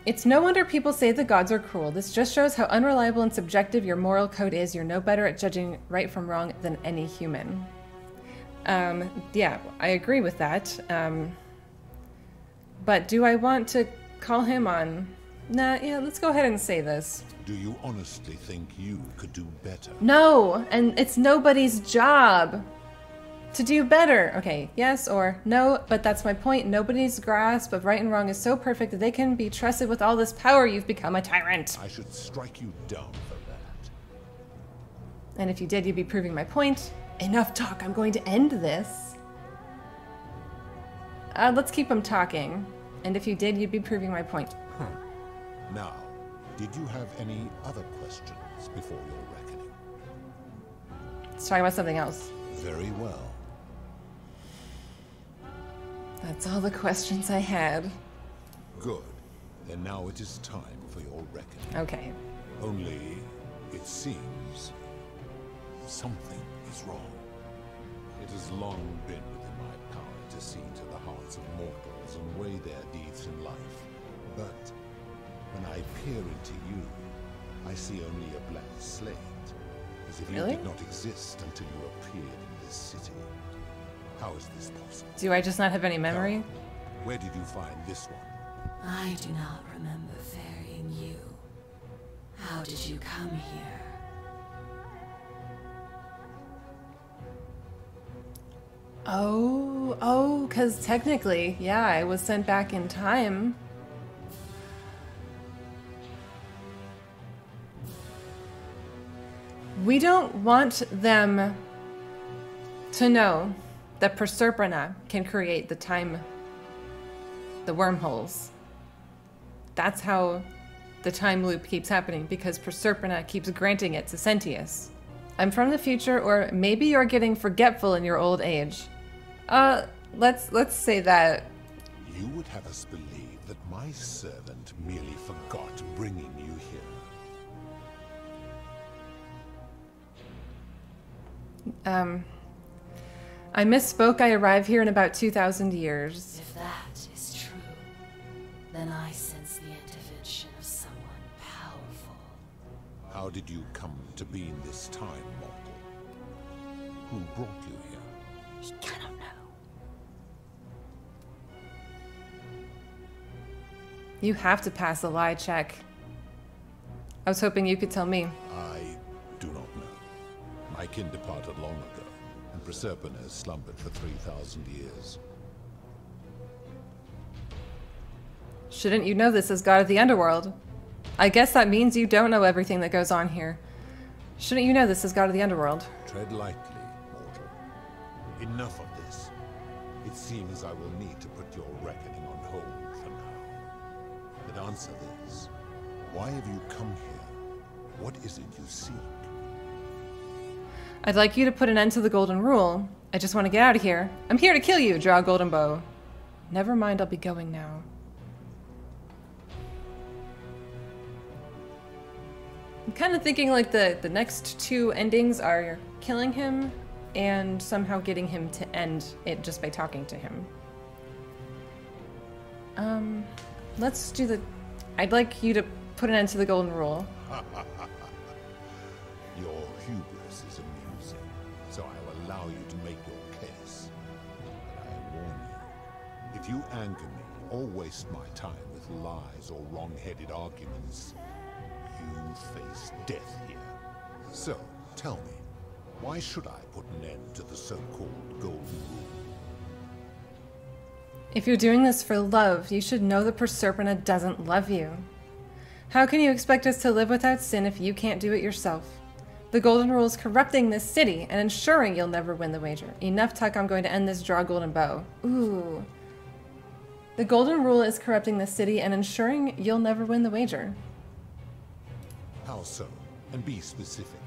It's no wonder people say the gods are cruel. This just shows how unreliable and subjective your moral code is. You're no better at judging right from wrong than any human. Yeah, I agree with that. But do I want to call him on? Nah, yeah, let's go ahead and say this. Do you honestly think you could do better? No, and it's nobody's job to do better. Okay, yes or no, but that's my point. Nobody's grasp of right and wrong is so perfect that they can be trusted with all this power. You've become a tyrant. I should strike you down for that. And if you did, you'd be proving my point. Enough talk, I'm going to end this. Let's keep him talking. And if you did, you'd be proving my point. Now, did you have any other questions before your reckoning? Let's talk about something else. Very well. That's all the questions I had. Good. Then now it is time for your reckoning. Okay. Only, it seems, something is wrong. It has long been within my power to see to the hearts of mortals and weigh their deeds in life. But when I peer into you, I see only a blank slate, as if you Really? did not exist until you appeared in this city. How is this possible? Do I just not have any memory? Where did you find this one? I do not remember ferrying you. How did you come here? Oh, because technically, yeah, I was sent back in time. We don't want them to know that Proserpina can create the wormholes. That's how the time loop keeps happening, because Proserpina keeps granting it to Sentius. I'm from the future, or maybe you're getting forgetful in your old age. Let's say that. You would have us believe that my servant merely forgot bringing you here. I misspoke. I arrive here in about 2,000 years. If that is true, then I sense the intervention of someone powerful. How did you come to be in this time, mortal? Who brought you here? We cannot know. You have to pass a lie check. I was hoping you could tell me. I do not know. My kin departed long ago, and Proserpina has slumbered for 3,000 years. Shouldn't you know this as god of the Underworld? I guess that means you don't know everything that goes on here. Shouldn't you know this as god of the Underworld? Tread lightly, mortal. Enough of this. It seems I will need to put your reckoning on hold for now. But answer this. Why have you come here? What is it you seek? I'd like you to put an end to the Golden Rule. I just want to get out of here. I'm here to kill you, draw a golden bow. Never mind, I'll be going now. I'm kind of thinking like the next two endings are killing him and somehow getting him to end it just by talking to him. Let's do the... I'd like you to put an end to the Golden Rule. Your hubris is amusing, so I will allow you to make your case. But I warn you, if you anger me or waste my time with lies or wrong-headed arguments, you face death here. So, tell me, why should I put an end to the so-called Golden Rule? If you're doing this for love, you should know that Proserpina doesn't love you. How can you expect us to live without sin if you can't do it yourself? The Golden Rule is corrupting this city and ensuring you'll never win the wager. Enough talk, I'm going to end this, draw a golden bow. Ooh. The Golden Rule is corrupting the city and ensuring you'll never win the wager. How so? And be specific.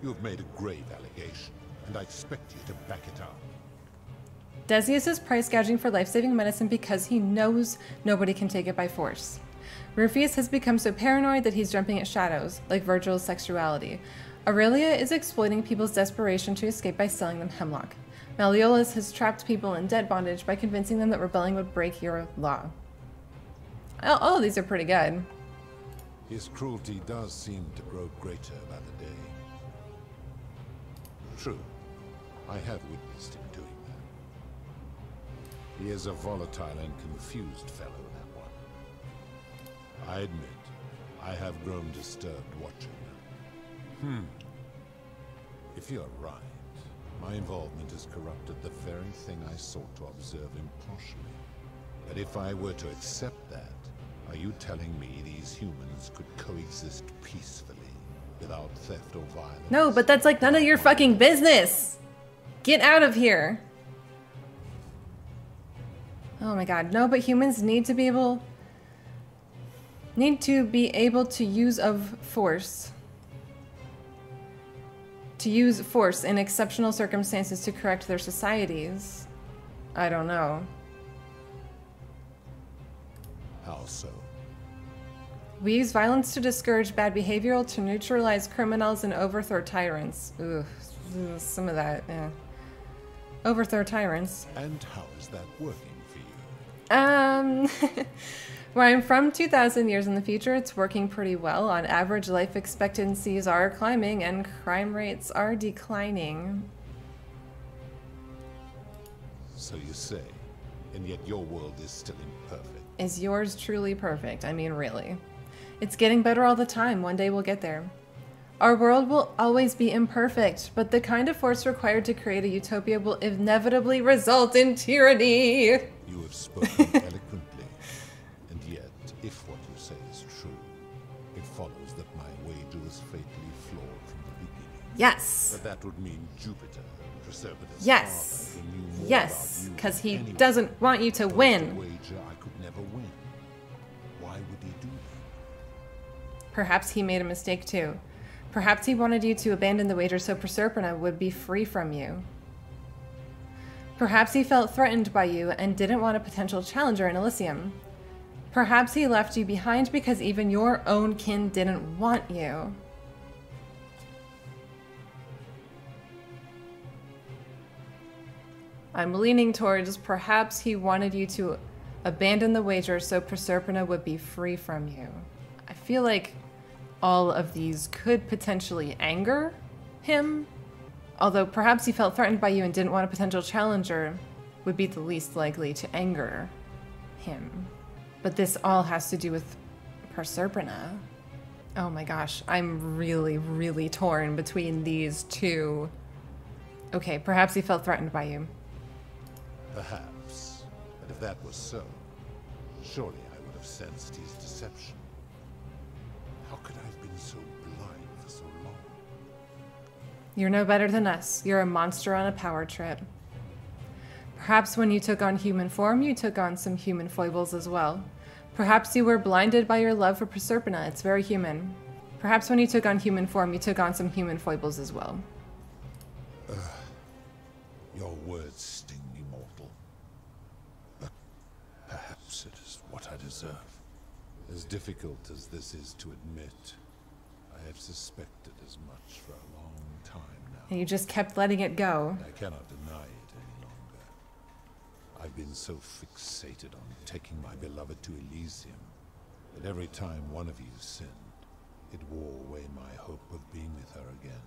You have made a grave allegation, and I expect you to back it up. Decius is price gouging for life-saving medicine because he knows nobody can take it by force. Rufus has become so paranoid that he's jumping at shadows, like Virgil's sexuality. Aurelia is exploiting people's desperation to escape by selling them hemlock. Malleolus has trapped people in debt bondage by convincing them that rebelling would break your law. All of these are pretty good. His cruelty does seem to grow greater by the day. True, I have witnessed him doing that. He is a volatile and confused fellow, that one. I admit, I have grown disturbed watching him. If you're right, my involvement has corrupted the very thing I sought to observe impartially. But if I were to accept that, are you telling me these humans could coexist peacefully, without theft or violence? No, but that's like none of your fucking business! Get out of here! Oh my god, no, but humans need to be able to use force. To use force in exceptional circumstances to correct their societies. I don't know. How so? We use violence to discourage bad behavior, to neutralize criminals, and overthrow tyrants. Ooh, some of that, yeah. Overthrow tyrants. And how is that working for you? Where I'm from, 2,000 years in the future, it's working pretty well. On average, life expectancies are climbing and crime rates are declining. So you say, and yet your world is still imperfect. Is yours truly perfect? I mean, really. It's getting better all the time. One day we'll get there. Our world will always be imperfect, but the kind of force required to create a utopia will inevitably result in tyranny. You have spoken eloquently. And yet, if what you say is true, it follows that my wager was fatally flawed from the beginning. Yes. But that would mean Jupiter, Proserpina's Yes. father, who knew more Yes, about you because than he anyone, doesn't want you to posed a win. wager I could never win. Why would he do that? Perhaps he made a mistake too. Perhaps he wanted you to abandon the wager so Proserpina would be free from you. Perhaps he felt threatened by you and didn't want a potential challenger in Elysium. Perhaps he left you behind because even your own kin didn't want you. I'm leaning towards perhaps he wanted you to abandon the wager so Proserpina would be free from you. I feel like all of these could potentially anger him, although perhaps he felt threatened by you and didn't want a potential challenger would be the least likely to anger him. But this all has to do with Proserpina. Oh my gosh, I'm really, really torn between these two. Okay, perhaps he felt threatened by you. Perhaps. But if that was so, surely I would have sensed his deception. How could I have been so blind for so long? You're no better than us. You're a monster on a power trip. Perhaps when you took on human form, you took on some human foibles as well. Perhaps you were blinded by your love for Proserpina. It's very human. Perhaps when you took on human form, you took on some human foibles as well. Your words sting me, mortal. But perhaps it is what I deserve. As difficult as this is to admit, I have suspected as much for a long time now. And you just kept letting it go. I cannot deny it any longer. I've been so fixated on taking my beloved to Elysium that every time one of you sinned, it wore away my hope of being with her again.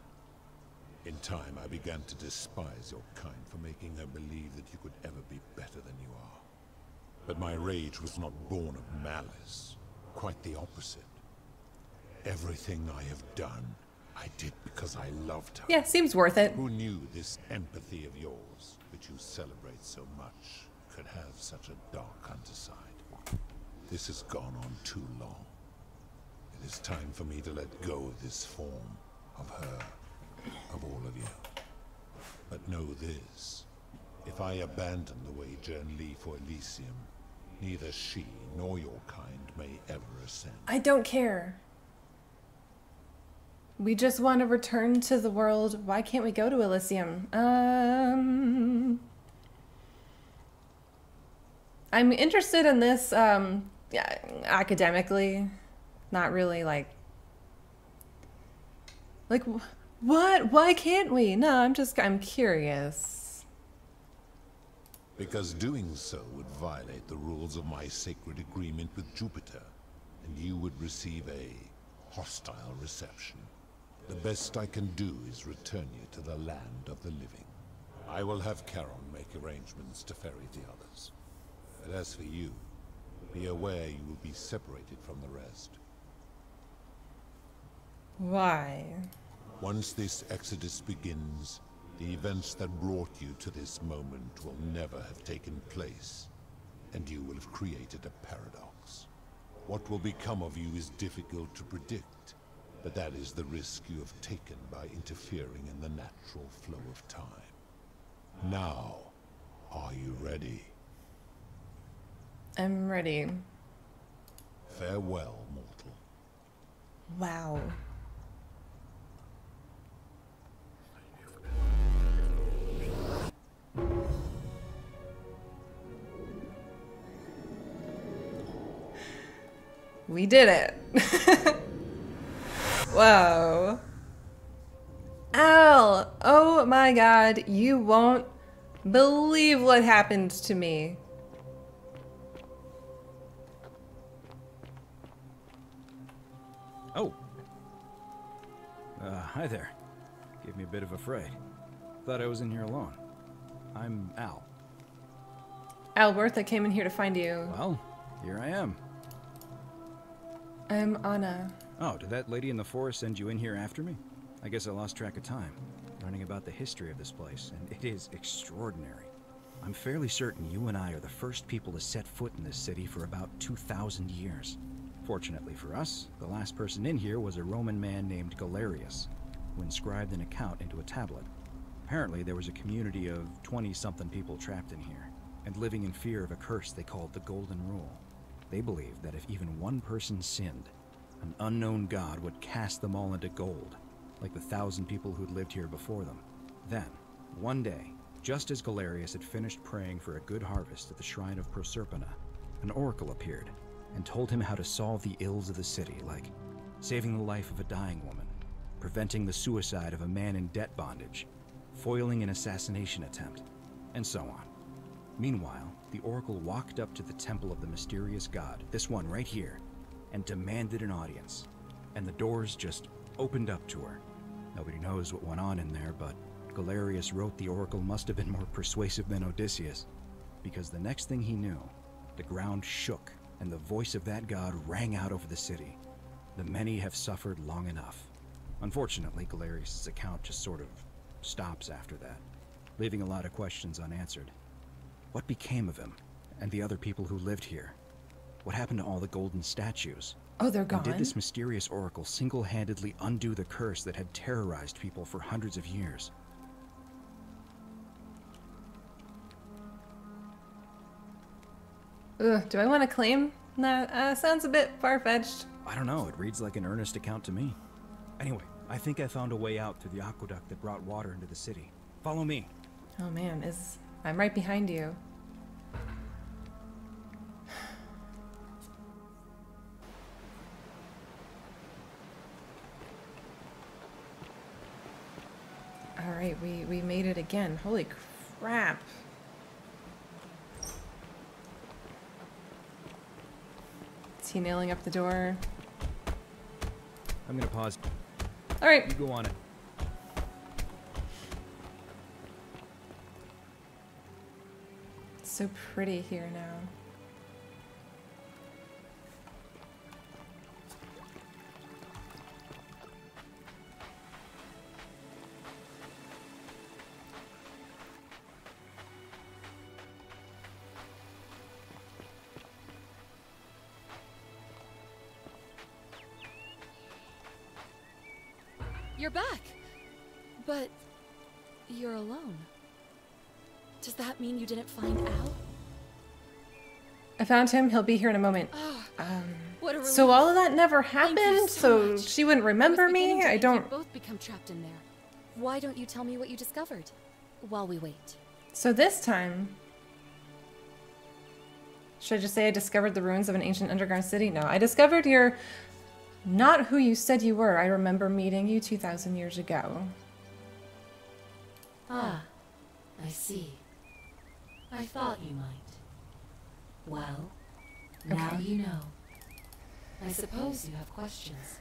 In time, I began to despise your kind for making her believe that you could ever be better than you are. But my rage was not born of malice. Quite the opposite. Everything I have done, I did because I loved her. Yeah, seems worth it. Who knew this empathy of yours, which you celebrate so much, could have such a dark underside? This has gone on too long. It is time for me to let go of this form, of her, of all of you. But know this. If I abandon the wager and leave for Elysium, neither she nor your kind may ever ascend. I don't care. We just want to return to the world. Why can't we go to Elysium? I'm interested in this yeah, academically. Not really like what? Why can't we? No, I'm curious. Because doing so would violate the rules of my sacred agreement with Jupiter, and you would receive a hostile reception. The best I can do is return you to the land of the living. I will have Charon make arrangements to ferry the others. But as for you, be aware you will be separated from the rest. Why? Once this exodus begins, the events that brought you to this moment will never have taken place, and you will have created a paradox. What will become of you is difficult to predict, but that is the risk you have taken by interfering in the natural flow of time. Now, are you ready? I'm ready. Farewell, mortal. Wow. We did it. Whoa. Al, oh my god, you won't believe what happened to me. Oh. Hi there. Gave me a bit of a fright. Thought I was in here alone. I'm Al. Albert, I came in here to find you. Well, here I am. I'm Anna. Oh, did that lady in the forest send you in here after me? I guess I lost track of time, learning about the history of this place, and it is extraordinary. I'm fairly certain you and I are the first people to set foot in this city for about 2,000 years. Fortunately for us, the last person in here was a Roman man named Galerius. who inscribed an account into a tablet. Apparently, there was a community of 20-something people trapped in here, and living in fear of a curse they called the Golden Rule. They believed that if even one person sinned, an unknown god would cast them all into gold, like the 1,000 people who'd lived here before them. Then, one day, just as Galerius had finished praying for a good harvest at the shrine of Proserpina, an oracle appeared and told him how to solve the ills of the city, like saving the life of a dying woman, preventing the suicide of a man in debt bondage, foiling an assassination attempt, and so on. Meanwhile, the oracle walked up to the temple of the mysterious god, this one right here, and demanded an audience, and the doors just opened up to her. Nobody knows what went on in there, but Galerius wrote the oracle must have been more persuasive than Odysseus, because the next thing he knew, the ground shook and the voice of that god rang out over the city. The many have suffered long enough. Unfortunately, Galerius' account just sort of stops after that, leaving a lot of questions unanswered. What became of him and the other people who lived here? What happened to all the golden statues? Oh, they're gone? And did this mysterious oracle single-handedly undo the curse that had terrorized people for hundreds of years? Ugh, do I want to claim that? Sounds a bit far-fetched. I don't know, it reads like an earnest account to me. Anyway, I think I found a way out through the aqueduct that brought water into the city. Follow me. Oh man, I'm right behind you. Alright, we made it again. Holy crap. Is he nailing up the door? I'm gonna pause. Alright. You go on it. It's so pretty here now. You're back! But you're alone. Does that mean you didn't find Al? I found him. He'll be here in a moment. Oh, what a relief. So all of that never Thank you happened? so So much. she wouldn't remember me? I You'd don't... both become trapped in there. Why don't you tell me what you discovered while we wait? So this time... Should I just say I discovered the ruins of an ancient underground city? No, I discovered you're not who you said you were. I remember meeting you 2,000 years ago. Ah, I see. I thought you might. Well, now Okay. you know. I suppose you have questions.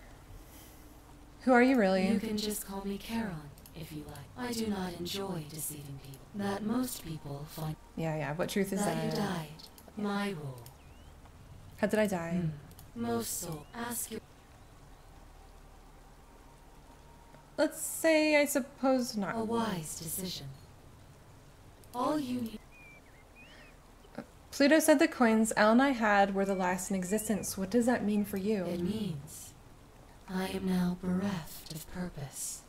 Who are you really? You can just call me Charon, if you like. I do not enjoy deceiving people. That most people find Yeah, what truth is that that? you died. My rule. How did I die? Most souls ask your Let's say I suppose not. a wise decision. All you need. Pluto said the coins Al and I had were the last in existence. What does that mean for you? It means I am now bereft of purpose.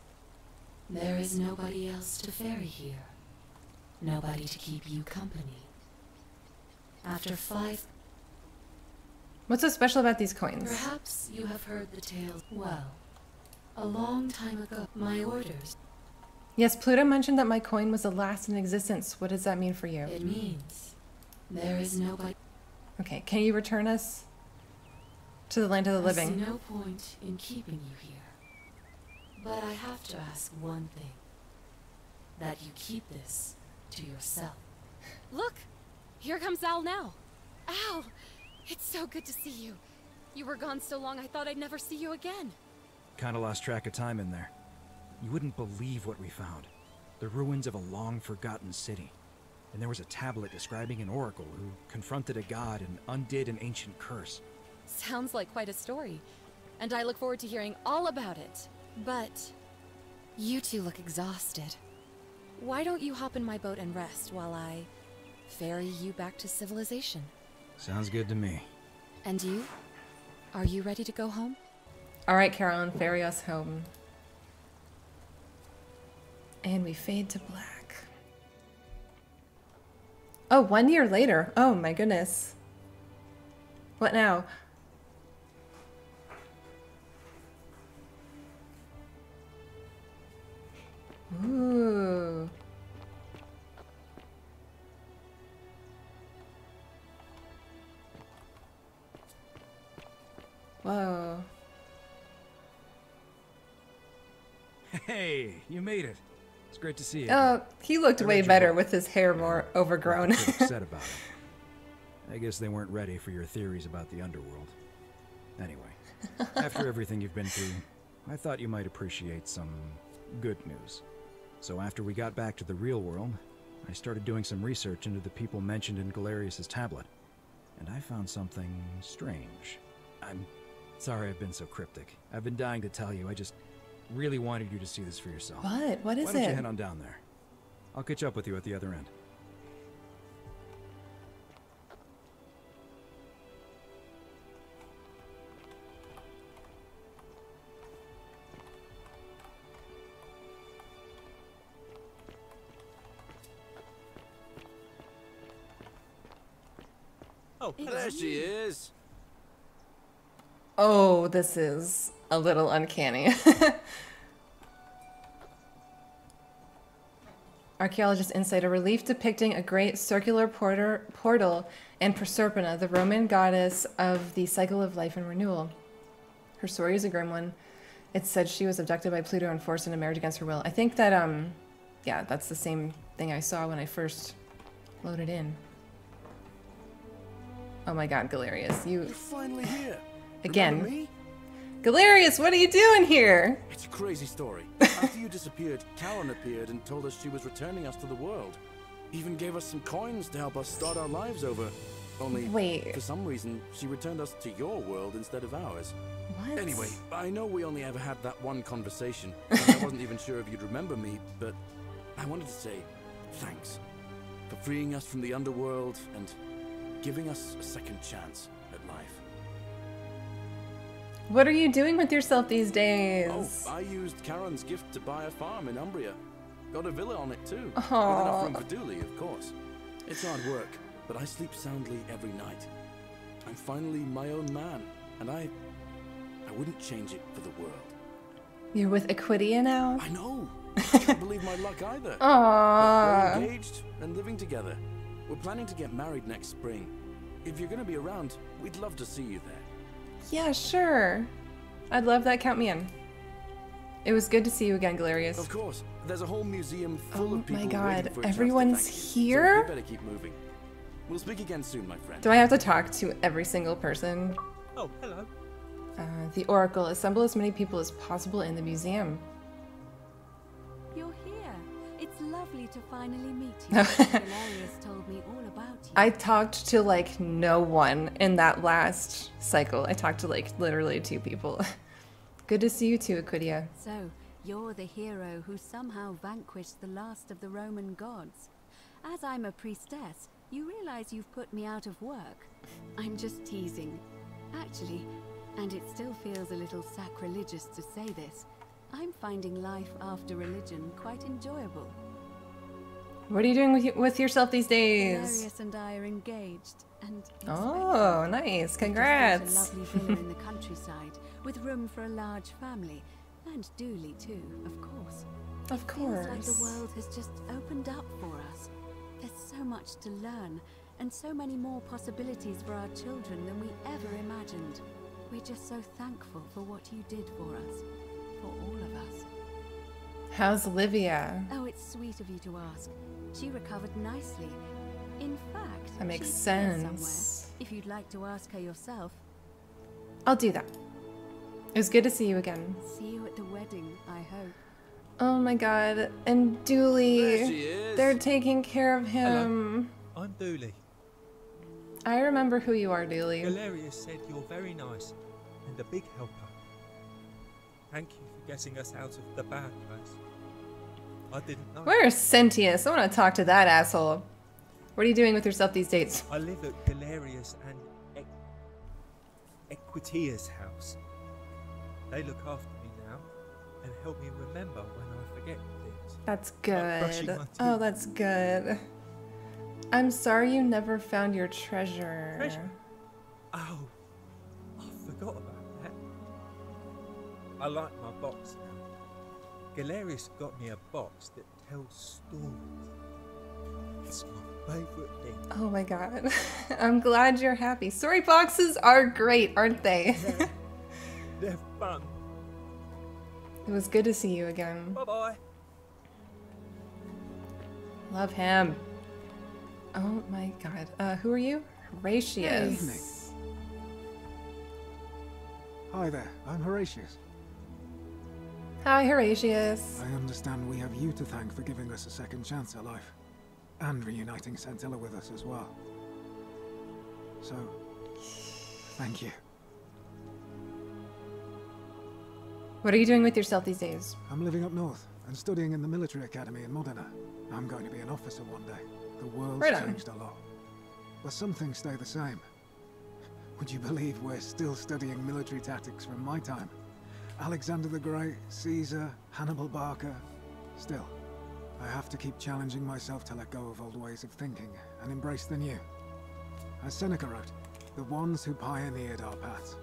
There is nobody else to ferry here. Nobody to keep you company. After 5... What's so special about these coins? Perhaps you have heard the tales. Well, a long time ago, my orders. Yes, Pluto mentioned that my coin was the last in existence. What does that mean for you? It means there is nobody. Okay, can you return us to the land of the I see living? no point in keeping you here. But I have to ask one thing. That you keep this to yourself. Look! Here comes Al now. Al! It's so good to see you. You were gone so long I thought I'd never see you again. Kinda lost track of time in there. You wouldn't believe what we found. The ruins of a long-forgotten city. And there was a tablet describing an oracle who confronted a god and undid an ancient curse. Sounds like quite a story. And I look forward to hearing all about it. But you two look exhausted. Why don't you hop in my boat and rest while I ferry you back to civilization? Sounds good to me. And you? Are you ready to go home? All right, Charon, ferry us home. And we fade to black. Oh, 1 year later. Oh my goodness. What now? Ooh. Whoa. Hey, you made it. It's great to see you. Oh, he looked I way read your better book. with his hair more overgrown. I'm a bit upset about it. I guess they weren't ready for your theories about the Underworld. Anyway, after everything you've been through, I thought you might appreciate some good news. So after we got back to the real world, I started doing some research into the people mentioned in Galerius's tablet. And I found something strange. I'm sorry I've been so cryptic. I've been dying to tell you. I just really wanted you to see this for yourself. What? What is Why don't you it? head on down there? I'll catch up with you at the other end. Oh, there she is. Oh, this is a little uncanny. Archaeologist insight, a relief depicting a great circular portal and Proserpina, the Roman goddess of the cycle of life and renewal. Her story is a grim one. It said she was abducted by Pluto and forced into marriage against her will. I think that, yeah, that's the same thing I saw when I first loaded in. Oh my god, Galerius, You're finally here. Again. Remember me? Galerius, what are you doing here? It's a crazy story. After you disappeared, Charon appeared and told us she was returning us to the world. Even gave us some coins to help us start our lives over. Only, Wait. for some reason, she returned us to your world instead of ours. What? Anyway, I know we only ever had that one conversation, and I wasn't even sure if you'd remember me, but I wanted to say thanks for freeing us from the Underworld and giving us a second chance at life. What are you doing with yourself these days? Oh, I used Charon's gift to buy a farm in Umbria. Got a villa on it too. With Aww. enough room for Dooley, of course. It's hard work, but I sleep soundly every night. I'm finally my own man, and I wouldn't change it for the world. You're with Equidia now? I know. I can't believe my luck either. But Aww. we're engaged and living together. We're planning to get married next spring. If you're going to be around, we'd love to see you there. Yeah, sure. I'd love that. Count me in. It was good to see you again, Galerius. Of course. There's a whole museum full Oh of people my god, waiting for a chance to everyone's thank you. here? So we better keep moving. We'll speak again soon, my friend. Do I have to talk to every single person? Oh, hello. The Oracle. Assemble as many people as possible in the museum. You're here. It's lovely to finally meet you. Galerius told me all about you. I talked to like no one in that last cycle. I talked to like literally 2 people. Good to see you too, Equidia. So, you're the hero who somehow vanquished the last of the Roman gods. As I'm a priestess, you realize you've put me out of work. I'm just teasing. Actually, and it still feels a little sacrilegious to say this, I'm finding life after religion quite enjoyable. What are you doing with yourself these days? Galerius and I are engaged, and it's Oh, nice. We just Congrats. bought a lovely villa in the countryside, with room for a large family, and Dooley too, of course. Of Feels like the course. world has just opened up for us. There's so much to learn, and so many more possibilities for our children than we ever imagined. We're just so thankful for what you did for us, for all of us. How's Olivia? Oh, it's sweet of you to ask. She recovered nicely. In fact, That makes she's here sense. somewhere, if you'd like to ask her yourself. I'll do that. It was good to see you again. See you at the wedding, I hope. Oh my god. And Dooley. There she is. They're taking care of him. I'm Dooley. I remember who you are, Dooley. Galerius said you're very nice and a big helper. Thank you for getting us out of the bad place. I didn't know. Where's Sentius? I want to talk to that asshole. What are you doing with yourself these days? I live at Galerius and Equitia's house. They look after me now and help me remember when I forget things. That's Like brushing good. my Oh, teeth. that's good. I'm sorry you never found your treasure. Treasure? Oh, I forgot about that. I like my box now. Galerius got me a box that tells stories. It's my favourite thing. Oh my god. I'm glad you're happy. Story boxes are great, aren't they? They're fun. It was good to see you again. Bye-bye. Love him. Oh my god. Who are you? Horatius. Evening. Hi there, I'm Horatius. Hi, Horatius. I understand we have you to thank for giving us a second chance at life. And reuniting Sentilla with us as well. So, thank you. What are you doing with yourself these days? I'm living up north and studying in the military academy in Modena. I'm going to be an officer one day. The world's Right on. changed a lot. But some things stay the same. Would you believe we're still studying military tactics from my time? Alexander the Great, Caesar, Hannibal Barca. Still, I have to keep challenging myself to let go of old ways of thinking and embrace the new. As Seneca wrote, the ones who pioneered our paths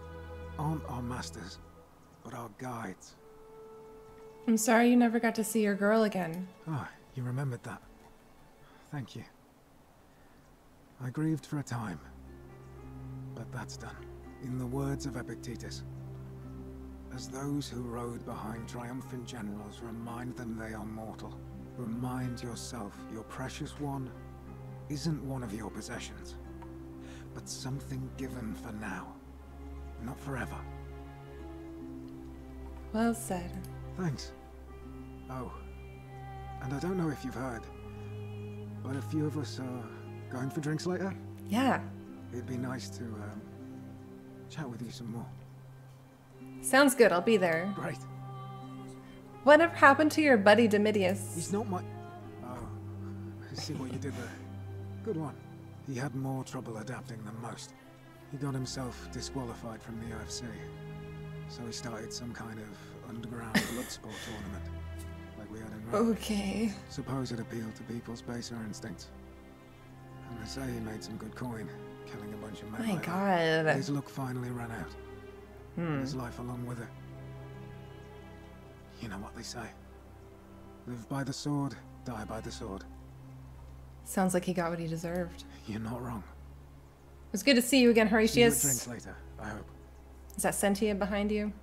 aren't our masters, but our guides. I'm sorry you never got to see your girl again. Ah, you remembered that. Thank you. I grieved for a time, but that's done. In the words of Epictetus, as those who rode behind triumphant generals remind them they are mortal, remind yourself your precious one isn't one of your possessions, but something given for now, not forever. Well said. Thanks. Oh, and I don't know if you've heard, but a few of us are going for drinks later. Yeah. It'd be nice to chat with you some more. Sounds good. I'll be there. Great. Whatever happened to your buddy Domitius? He's not my... Oh, I see what you did there. Good one. He had more trouble adapting than most. He got himself disqualified from the UFC. So he started some kind of underground blood sport tournament. Like we had in Rome. Okay. Suppose it appealed to people's baser instincts. And they say he made some good coin, killing a bunch of men. My like that. god. His luck finally ran out. His life along with it. You know what they say. Live by the sword, die by the sword. Sounds like he got what he deserved. You're not wrong. It was good to see you again, See you at Horatius. drinks later, I hope. Is that Sentilla behind you?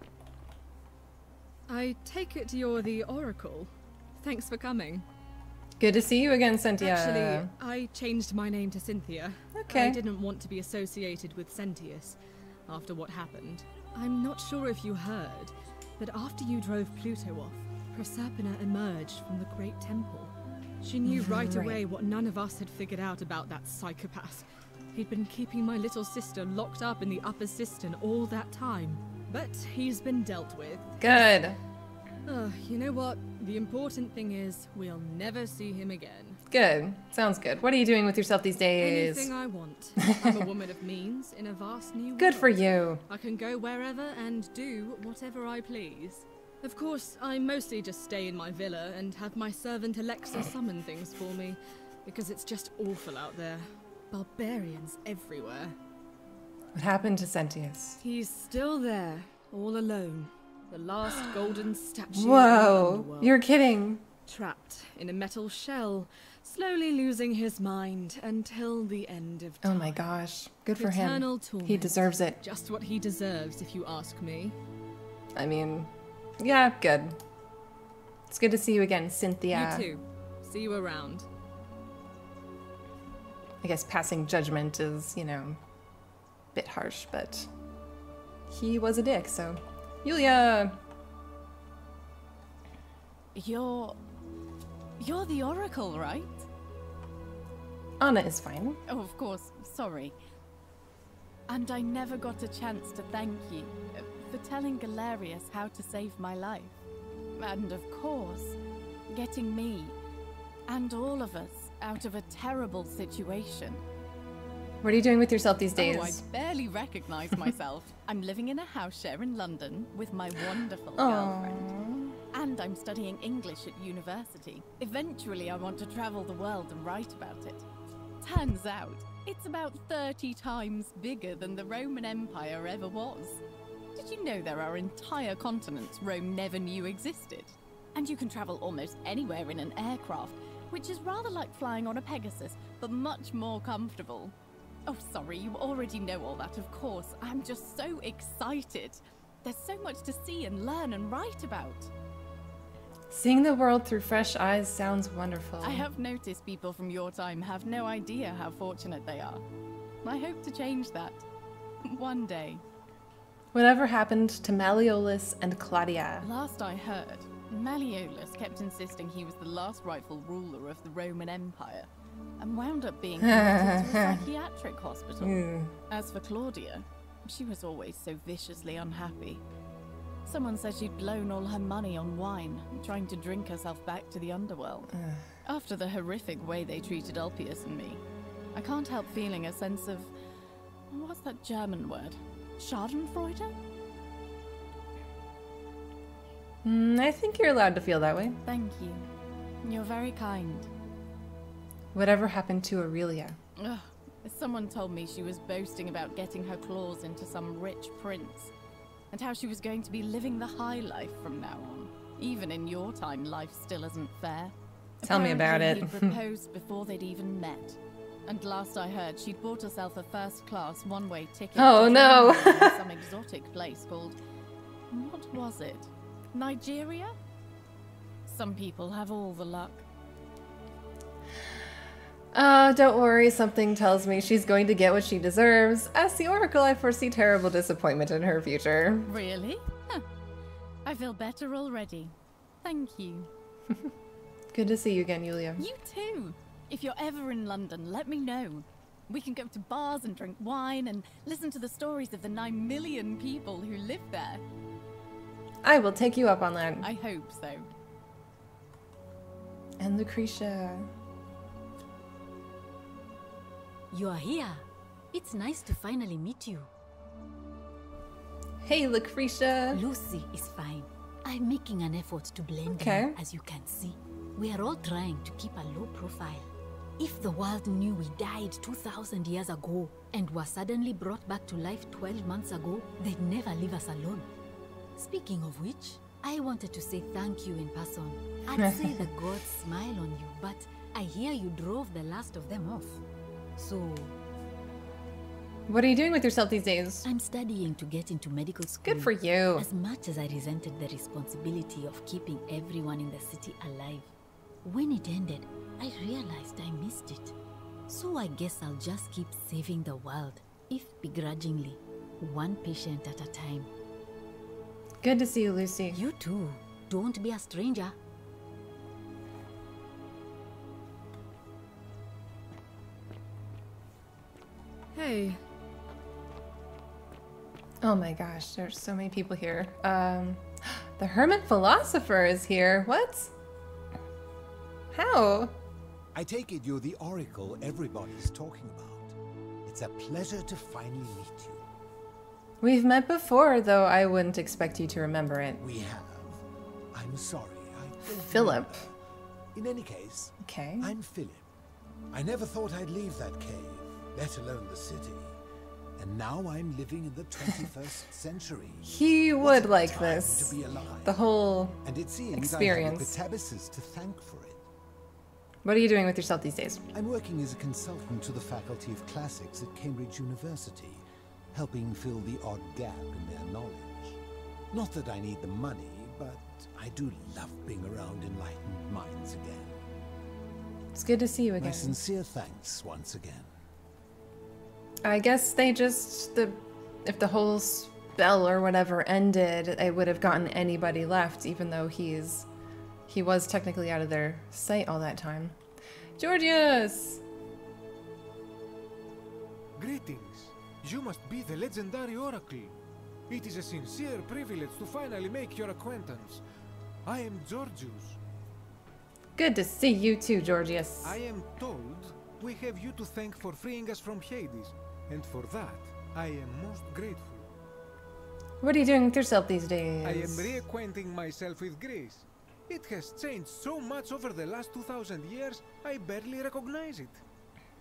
I take it you're the Oracle. Thanks for coming. Good to see you again, Sentilla. Actually, I changed my name to Cynthia. Okay. I didn't want to be associated with Sentius after what happened. I'm not sure if you heard, but after you drove Pluto off, Proserpina emerged from the Great Temple. She knew right away what none of us had figured out about that psychopath. He'd been keeping my little sister locked up in the upper cistern all that time. But he's been dealt with. Good. You know what? The important thing is we'll never see him again. Good. Sounds good. What are you doing with yourself these days? Anything I want. I'm a woman of means in a vast new world. Good for you. I can go wherever and do whatever I please. Of course, I mostly just stay in my villa and have my servant Alexa summon things for me, because it's just awful out there. Barbarians everywhere. What happened to Sentius? He's still there, all alone. The last golden statue. Whoa, of the world. you're kidding. Trapped in a metal shell, slowly losing his mind until the end of time. Oh my gosh. Good for him. Eternal torment. He deserves it. Just what he deserves, if you ask me. I mean, yeah, good. It's good to see you again, Cynthia. You too. See you around. I guess passing judgment is, you know, a bit harsh, but he was a dick, so. Yulia! You're the Oracle, right? Anna is fine. Oh, of course. Sorry. And I never got a chance to thank you for telling Galerius how to save my life. And of course, getting me and all of us out of a terrible situation. What are you doing with yourself these days? Oh, I barely recognize myself. I'm living in a house share in London with my wonderful girlfriend. And And I'm studying English at university. Eventually, I want to travel the world and write about it. Turns out, it's about 30 times bigger than the Roman Empire ever was. Did you know there are entire continents Rome never knew existed? And you can travel almost anywhere in an aircraft, which is rather like flying on a Pegasus, but much more comfortable. Oh, sorry, you already know all that, of course. I'm just so excited. There's so much to see and learn and write about. Seeing the world through fresh eyes sounds wonderful. I have noticed people from your time have no idea how fortunate they are. I hope to change that. One day. Whatever happened to Malleolus and Claudia? Last I heard, Malleolus kept insisting he was the last rightful ruler of the Roman Empire, and wound up being committed to a psychiatric hospital. As for Claudia, she was always so viciously unhappy. Someone said she'd blown all her money on wine, trying to drink herself back to the Underworld. After the horrific way they treated Ulpius and me, I can't help feeling a sense of... what's that German word? Schadenfreude? I think you're allowed to feel that way. Thank you. You're very kind. Whatever happened to Aurelia? Ugh. Someone told me she was boasting about getting her claws into some rich prince, and how she was going to be living the high life from now on. Even in your time, life still isn't fair. Tell me about it. He'd proposed before they'd even met. And last I heard, she'd bought herself a first-class one-way ticket to no. some exotic place called... what was it? Nigeria? Some people have all the luck. Don't worry, something tells me she's going to get what she deserves. As the Oracle, I foresee terrible disappointment in her future. Really? Huh. I feel better already. Thank you. Good to see you again, Yulia. You too! If you're ever in London, let me know. We can go to bars and drink wine and listen to the stories of the 9 million people who live there. I will take you up on that. I hope so. And Lucretia. You are here. It's nice to finally meet you. Hey, Lucretia. Lucy is fine. I'm making an effort to blend in, as you can see. We are all trying to keep a low profile. If the world knew we died 2,000 years ago and were suddenly brought back to life 12 months ago, they'd never leave us alone. Speaking of which, I wanted to say thank you in person. I'd say the gods smile on you, but I hear you drove the last of them off. So... what are you doing with yourself these days? I'm studying to get into medical school. Good for you. As much as I resented the responsibility of keeping everyone in the city alive, when it ended, I realized I missed it. So I guess I'll just keep saving the world, if begrudgingly, one patient at a time. Good to see you, Lucy. You too. Don't be a stranger. Hey. Oh my gosh, there's so many people here. The Hermit Philosopher is here. What? How? I take it you're the Oracle everybody's talking about. It's a pleasure to finally meet you. We've met before, though I wouldn't expect you to remember it. We have. I'm sorry, I don't Philip. remember. In any case, okay. I'm Philip. I never thought I'd leave that cave, let alone the city. And now I'm living in the 21st century. He would like this. To be alive. The whole and it seems experience. I have Petabasis to thank for it. What are you doing with yourself these days? I'm working as a consultant to the Faculty of Classics at Cambridge University, helping fill the odd gap in their knowledge. Not that I need the money, but I do love being around enlightened minds again. It's good to see you again. My sincere thanks once again. I guess they just, if the whole spell or whatever ended, they would have gotten anybody left, even though he was technically out of their sight all that time. Georgius! Greetings. You must be the legendary Oracle. It is a sincere privilege to finally make your acquaintance. I am Georgius. Good to see you too, Georgius. I am told we have you to thank for freeing us from Hades, and for that, I am most grateful. What are you doing with yourself these days? I am reacquainting myself with Grace. It has changed so much over the last 2000 years, I barely recognize it.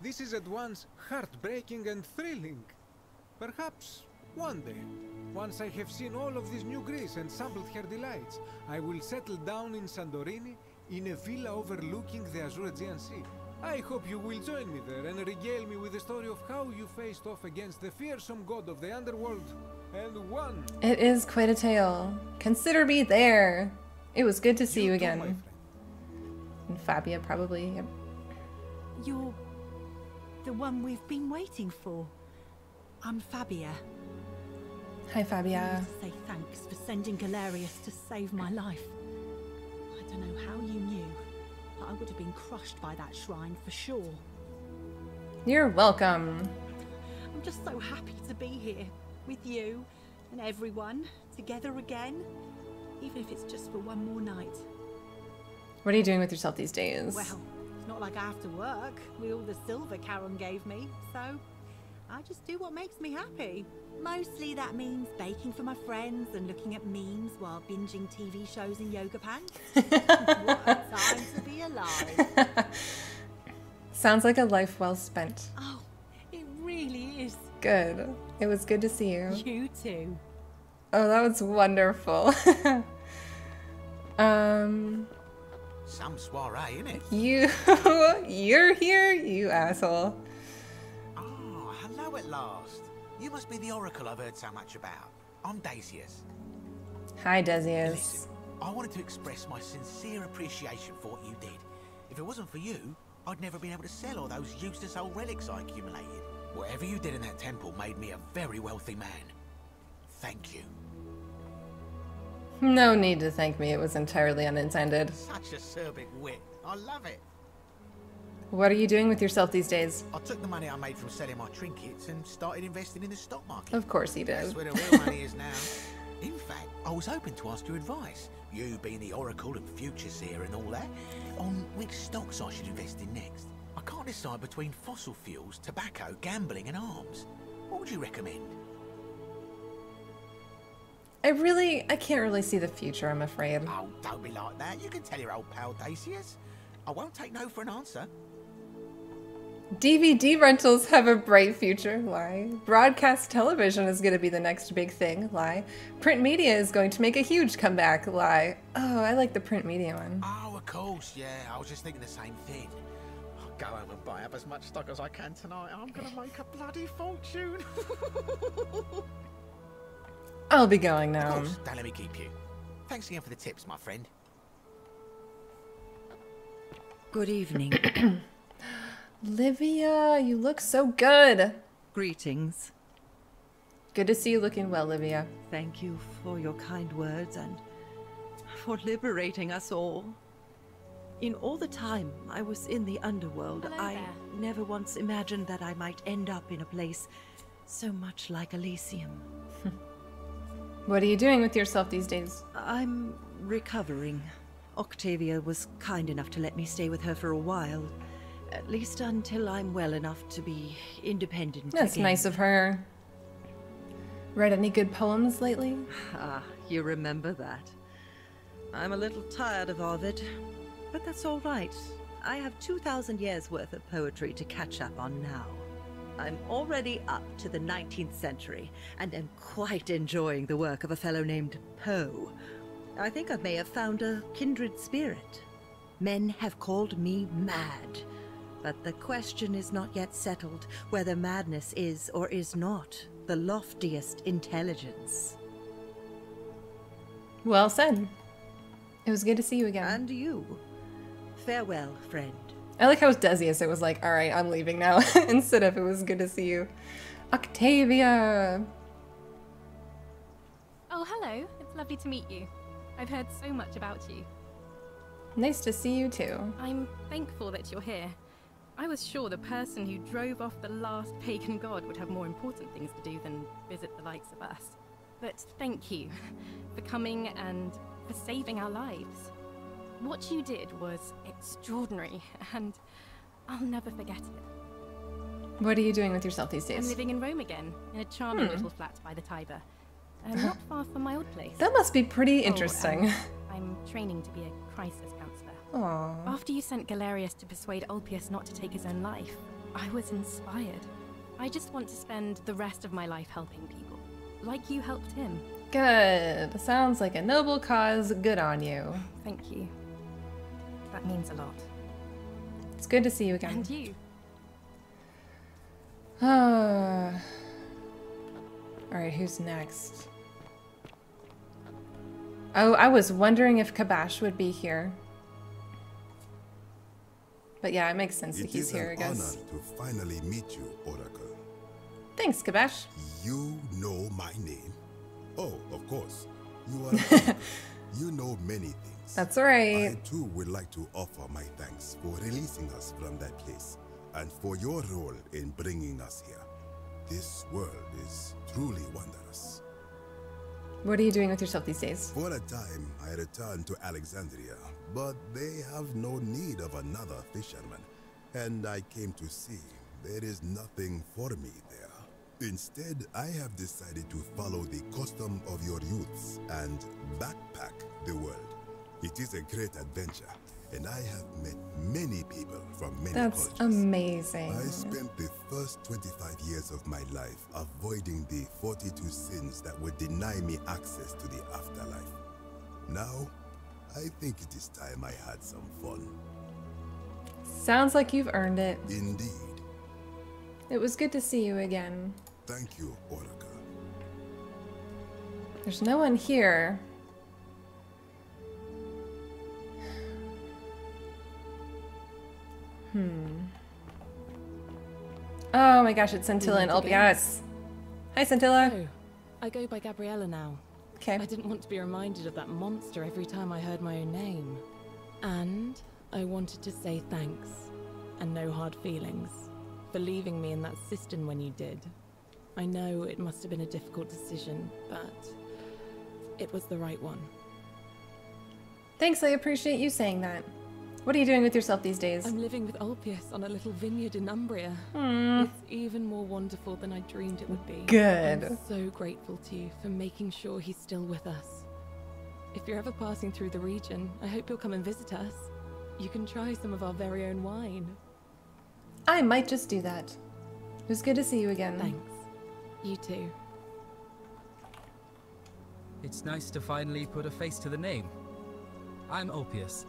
This is at once heartbreaking and thrilling. Perhaps one day, once I have seen all of this new Greece and sampled her delights, I will settle down in Santorini in a villa overlooking the Azure-Aegean Sea. I hope you will join me there and regale me with the story of how you faced off against the fearsome god of the Underworld and won. It is quite a tale. Consider me there. It was good to see you again. And Fabia probably. Yep. You're the one we've been waiting for. I'm Fabia. Hi, Fabia. I want to say thanks for sending Galerius to save my life. I don't know how you knew, but I would have been crushed by that shrine for sure. You're welcome. I'm just so happy to be here with you and everyone together again, even if it's just for one more night. What are you doing with yourself these days? Well, it's not like I have to work with all the silver Charon gave me, so I just do what makes me happy. Mostly that means baking for my friends and looking at memes while binging TV shows in yoga pants. What a time to be alive. Sounds like a life well spent. Oh, it really is. Good. It was good to see you. You too. Oh, that was wonderful. Some soiree, innit? You're here, you asshole. Oh, hello at last. You must be the oracle I've heard so much about. I'm Daisius. Hi, Decius. Listen, I wanted to express my sincere appreciation for what you did. If it wasn't for you, I'd never been able to sell all those useless old relics I accumulated. Whatever you did in that temple made me a very wealthy man. Thank you. No need to thank me. It was entirely unintended. Such a acerbic wit. I love it. What are you doing with yourself these days? I took the money I made from selling my trinkets and started investing in the stock market. Of course you did. That's where the real money is now. In fact, I was hoping to ask your advice, you being the oracle and future seer and all that, on which stocks I should invest in next. I can't decide between fossil fuels, tobacco, gambling and arms. What would you recommend? I can't really see the future, I'm afraid. Oh, don't be like that. You can tell your old pal Dacius. I won't take no for an answer. DVD rentals have a bright future. Lie. Broadcast television is going to be the next big thing. Lie. Print media is going to make a huge comeback. Lie. Oh, I like the print media one. Oh, of course, yeah. I was just thinking the same thing. I'll go home and buy up as much stock as I can tonight. I'm going to make a bloody fortune. I'll be going now. Of course, don't let me keep you. Thanks again for the tips, my friend. Good evening. Livia, you look so good. Greetings. Good to see you looking well, Livia. Thank you for your kind words and for liberating us all. In all the time I was in the Underworld, I never once imagined that I might end up in a place so much like Elysium. What are you doing with yourself these days? I'm recovering. Octavia was kind enough to let me stay with her for a while. At least until I'm well enough to be independent That's again. nice of her. Read any good poems lately? Ah, you remember that. I'm a little tired of Ovid, but that's all right. I have 2,000 years worth of poetry to catch up on now. I'm already up to the 19th century, and am quite enjoying the work of a fellow named Poe. I think I may have found a kindred spirit. Men have called me mad, but the question is not yet settled whether madness is or is not the loftiest intelligence. Well said. It was good to see you again. And you. Farewell, friend. I like how with Decius it was like, alright, I'm leaving now, instead of it was good to see you. Octavia! Oh, hello. It's lovely to meet you. I've heard so much about you. Nice to see you too. I'm thankful that you're here. I was sure the person who drove off the last pagan god would have more important things to do than visit the likes of us. But thank you for coming and for saving our lives. What you did was extraordinary, and I'll never forget it. What are you doing with yourself these days? I'm living in Rome again, in a charming little flat by the Tiber. Not far from my old place. That must be pretty interesting. I'm training to be a crisis counselor. Aww. After you sent Galerius to persuade Ulpius not to take his own life, I was inspired. I just want to spend the rest of my life helping people, like you helped him. Good. Sounds like a noble cause. Good on you. Thank you. That means a lot. It's good to see you again. And you. Alright, who's next? Oh, I was wondering if Kabash would be here. But yeah, it makes sense that he's here, I guess. It is an honor to finally meet you, Oracle. Thanks, Kabash. You know my name? Oh, of course. You are you know many things. That's right. I too would like to offer my thanks for releasing us from that place and for your role in bringing us here. This world is truly wondrous. What are you doing with yourself these days? For a time, I returned to Alexandria, but they have no need of another fisherman, and I came to see there is nothing for me there. Instead, I have decided to follow the custom of your youths and backpack the world. It is a great adventure, and I have met many people from many That's cultures. amazing. I spent the first 25 years of my life avoiding the 42 sins that would deny me access to the afterlife. Now, I think it is time I had some fun. Sounds like you've earned it. Indeed. It was good to see you again. Thank you, Oracle. There's no one here. Oh my gosh, it's Sentilla and Ulpius. Hi, Sentilla. Oh, I go by Gabriella now. Okay. I didn't want to be reminded of that monster every time I heard my own name. And I wanted to say thanks, and no hard feelings, for leaving me in that cistern when you did. I know it must have been a difficult decision, but it was the right one. Thanks, I appreciate you saying that. What are you doing with yourself these days? I'm living with Ulpius on a little vineyard in Umbria. It's even more wonderful than I dreamed it would be. Good. I'm so grateful to you for making sure he's still with us. If you're ever passing through the region, I hope you'll come and visit us. You can try some of our very own wine. I might just do that. It was good to see you again. Thanks. You too. It's nice to finally put a face to the name. I'm Ulpius.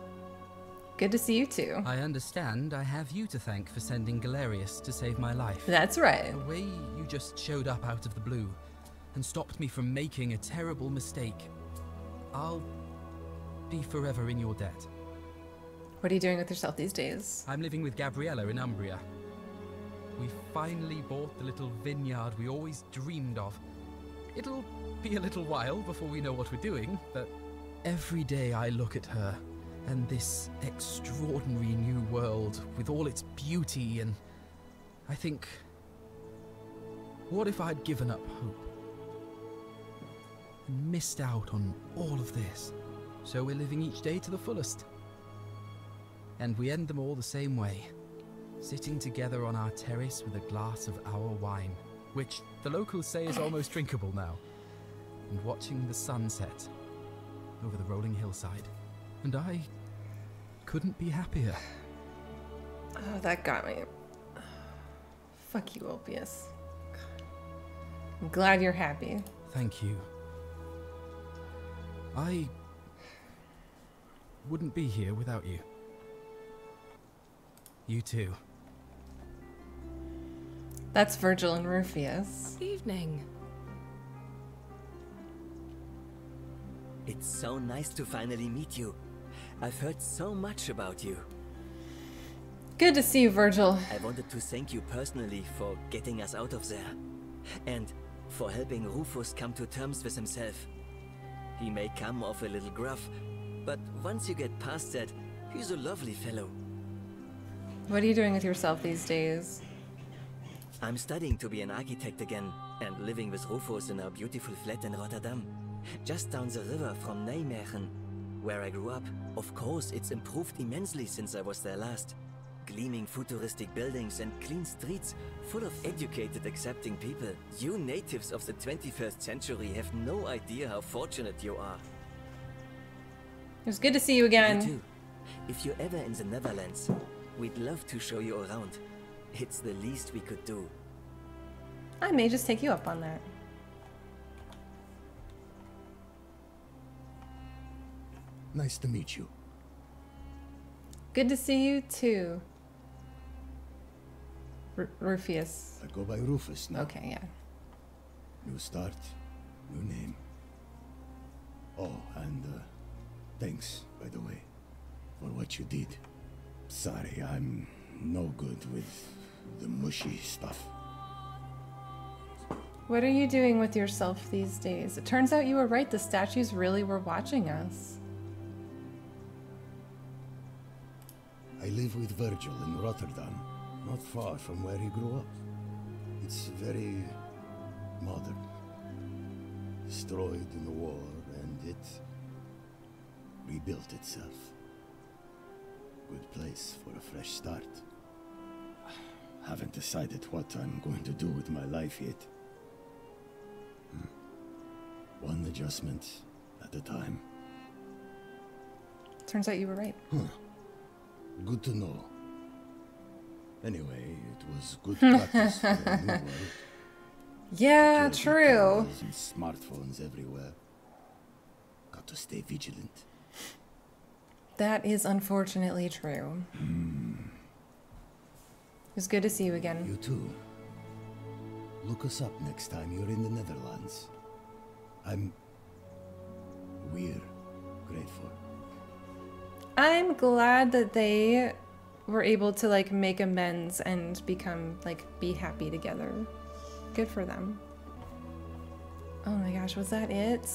Good to see you too. I understand I have you to thank for sending Galerius to save my life. That's right. The way you just showed up out of the blue and stopped me from making a terrible mistake. I'll be forever in your debt. What are you doing with yourself these days? I'm living with Gabriella in Umbria. We finally bought the little vineyard we always dreamed of. It'll be a little while before we know what we're doing, but every day I look at her and this extraordinary new world with all its beauty, and I think, what if I'd given up hope and missed out on all of this? So we're living each day to the fullest. And we end them all the same way, sitting together on our terrace with a glass of our wine, which the locals say is almost drinkable now, and watching the sunset over the rolling hillside. And I couldn't be happier. Oh, that got me. Fuck you, Ulpius. I'm glad you're happy. Thank you. I wouldn't be here without you. You too. That's Virgil and Rufius. Evening. It's so nice to finally meet you. I've heard so much about you. Good to see you, Virgil. I wanted to thank you personally for getting us out of there. And for helping Rufus come to terms with himself. He may come off a little gruff, but once you get past that, he's a lovely fellow. What are you doing with yourself these days? I'm studying to be an architect again, and living with Rufus in our beautiful flat in Rotterdam. Just down the river from Nijmegen, where I grew up. Of course, it's improved immensely since I was there last. Gleaming futuristic buildings and clean streets, full of educated, accepting people. You natives of the 21st century have no idea how fortunate you are. was good to see you again. You too. If you're ever in the Netherlands, we'd love to show you around. It's the least we could do. I may just take you up on that. Nice to meet you. Good to see you too. Rufus. I go by Rufus now. Okay, yeah. New start, new name. Oh, and thanks, by the way, for what you did. Sorry, I'm no good with the mushy stuff. What are you doing with yourself these days? It turns out you were right, the statues really were watching us. I live with Virgil in Rotterdam, not far from where he grew up. It's very modern. Destroyed in the war, and it rebuilt itself. Good place for a fresh start. Haven't decided what I'm going to do with my life yet. One adjustment at a time. Turns out you were right. Good to know. Anyway, it was good practice for a new world. Yeah, true. And smartphones everywhere. Got to stay vigilant. That is unfortunately true. It was good to see you again. You too. Look us up next time you're in the Netherlands. We're grateful. I'm glad that they were able to like make amends and become like be happy together. Good for them. Oh my gosh, was that it?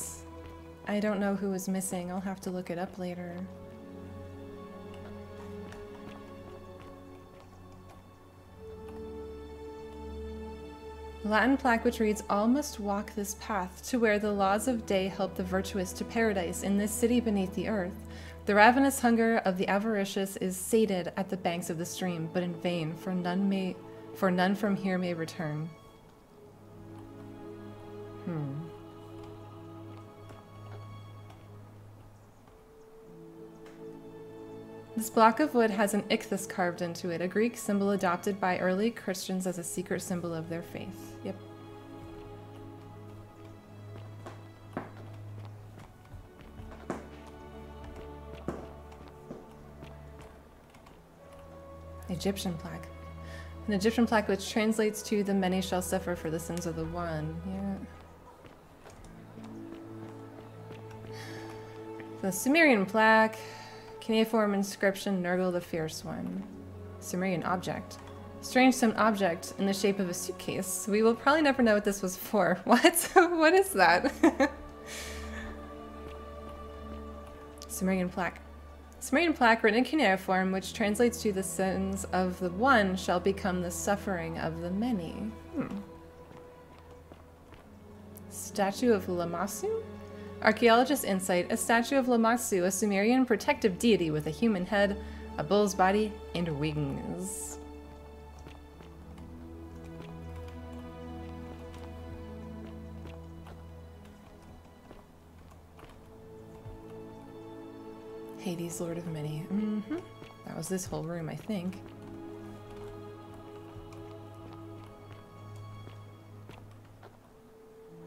I don't know who was missing. I'll have to look it up later. Latin plaque which reads, "All must walk this path to where the laws of day help the virtuous to paradise in this city beneath the earth. The ravenous hunger of the avaricious is sated at the banks of the stream, but in vain, for none from here may return." This block of wood has an ichthus carved into it, a Greek symbol adopted by early Christians as a secret symbol of their faith. Yep. Egyptian plaque. An Egyptian plaque which translates to "the many shall suffer for the sins of the one." Yeah. The Sumerian plaque. Cuneiform inscription, Nergal the Fierce One. Sumerian object. Strange stone object in the shape of a suitcase. We will probably never know what this was for. What? What is that? Sumerian plaque. Sumerian plaque written in cuneiform, which translates to "the sins of the one shall become the suffering of the many." Statue of Lamassu? Archaeologist insight, a statue of Lamassu, a Sumerian protective deity with a human head, a bull's body, and wings. Hades, Lord of Many. That was this whole room, I think.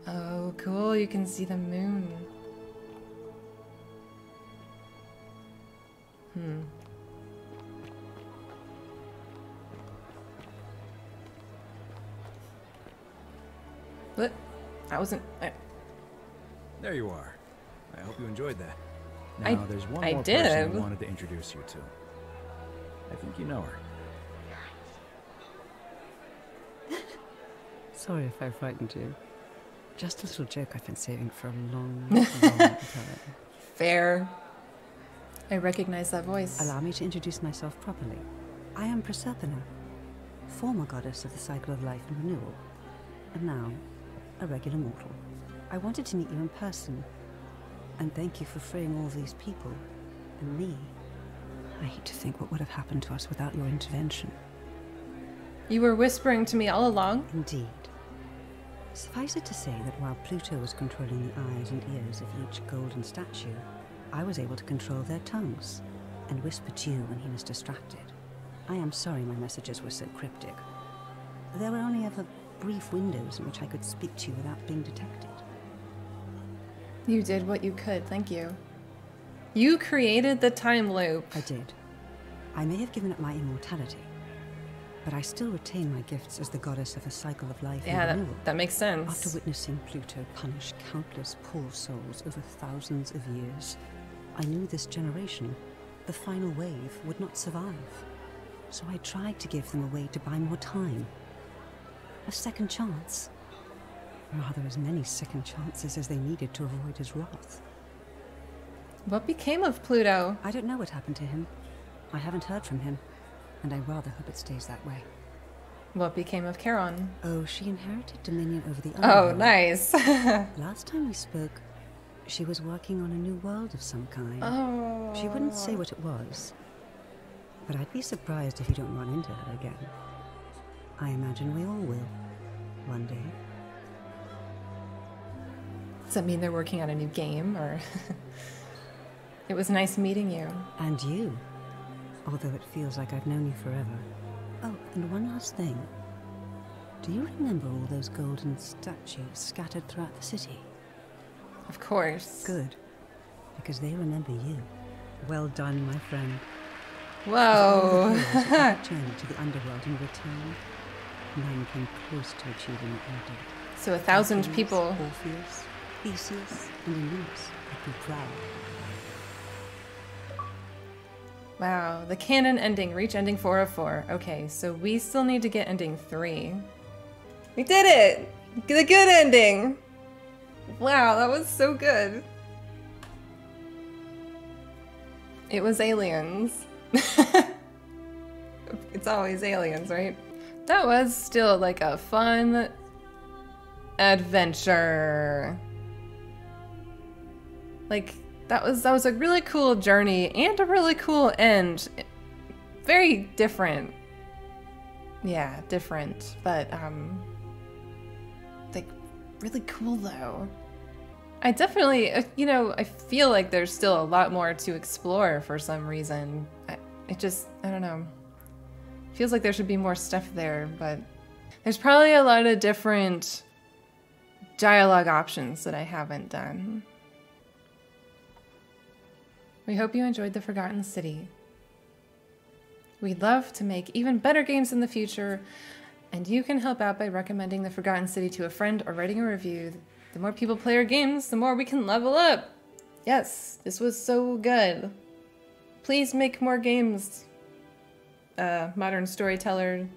Oh, cool. You can see the moon. What? I wasn't... There you are. I hope you enjoyed that. Now, there's one more person I wanted to introduce you to. I think you know her. Sorry if I frightened you. Just a little joke I've been saving for a long, long time. Fair. I recognize that voice. Allow me to introduce myself properly. I am Proserpina, former goddess of the cycle of life and renewal, and now a regular mortal. I wanted to meet you in person, and thank you for freeing all these people, and me. I hate to think what would have happened to us without your intervention. You were whispering to me all along? Indeed. Suffice it to say that while Pluto was controlling the eyes and ears of each golden statue, I was able to control their tongues and whisper to you when he was distracted. I am sorry my messages were so cryptic. There were only ever brief windows in which I could speak to you without being detected. You did what you could, thank you. You created the time loop. I did. I may have given up my immortality, but I still retain my gifts as the goddess of a cycle of life and renewal. That makes sense. After witnessing Pluto punish countless poor souls over thousands of years, I knew this generation, the final wave, would not survive. So I tried to give them a way to buy more time. A second chance. Rather, as many second chances as they needed to avoid his wrath. What became of Pluto? I don't know what happened to him. I haven't heard from him, and I rather hope it stays that way. What became of Charon? Oh, she inherited dominion over the Underworld. Underworld. Oh, nice. Last time we spoke, she was working on a new world of some kind. Oh. She wouldn't say what it was, but I'd be surprised if you don't run into her again. I imagine we all will, one day. Does that mean they're working on a new game, or... It was nice meeting you. And you. Although it feels like I've known you forever. Oh, and one last thing. Do you remember all those golden statues scattered throughout the city? Of course. Good. Because they remember you. Well done, my friend. Whoa. Journey to the Underworld in return. Mine came close to achieving what you did. So 1,000 people. Orpheus, Theseus, and Aeneas would be proud. Wow, the canon ending, reach ending 4 of 4. Okay, so we still need to get ending 3. We did it! The good ending! Wow, that was so good. It was aliens. It's always aliens, right? That was still like a fun adventure. Like, that was a really cool journey and a really cool end. Very different. Yeah, different, but like really cool though. I definitely, you know, I feel like there's still a lot more to explore for some reason. I don't know. Feels like there should be more stuff there, but there's probably a lot of different dialogue options that I haven't done. We hope you enjoyed The Forgotten City. We'd love to make even better games in the future, and you can help out by recommending The Forgotten City to a friend or writing a review. The more people play our games, the more we can level up. Yes, this was so good. Please make more games. Modern Storyteller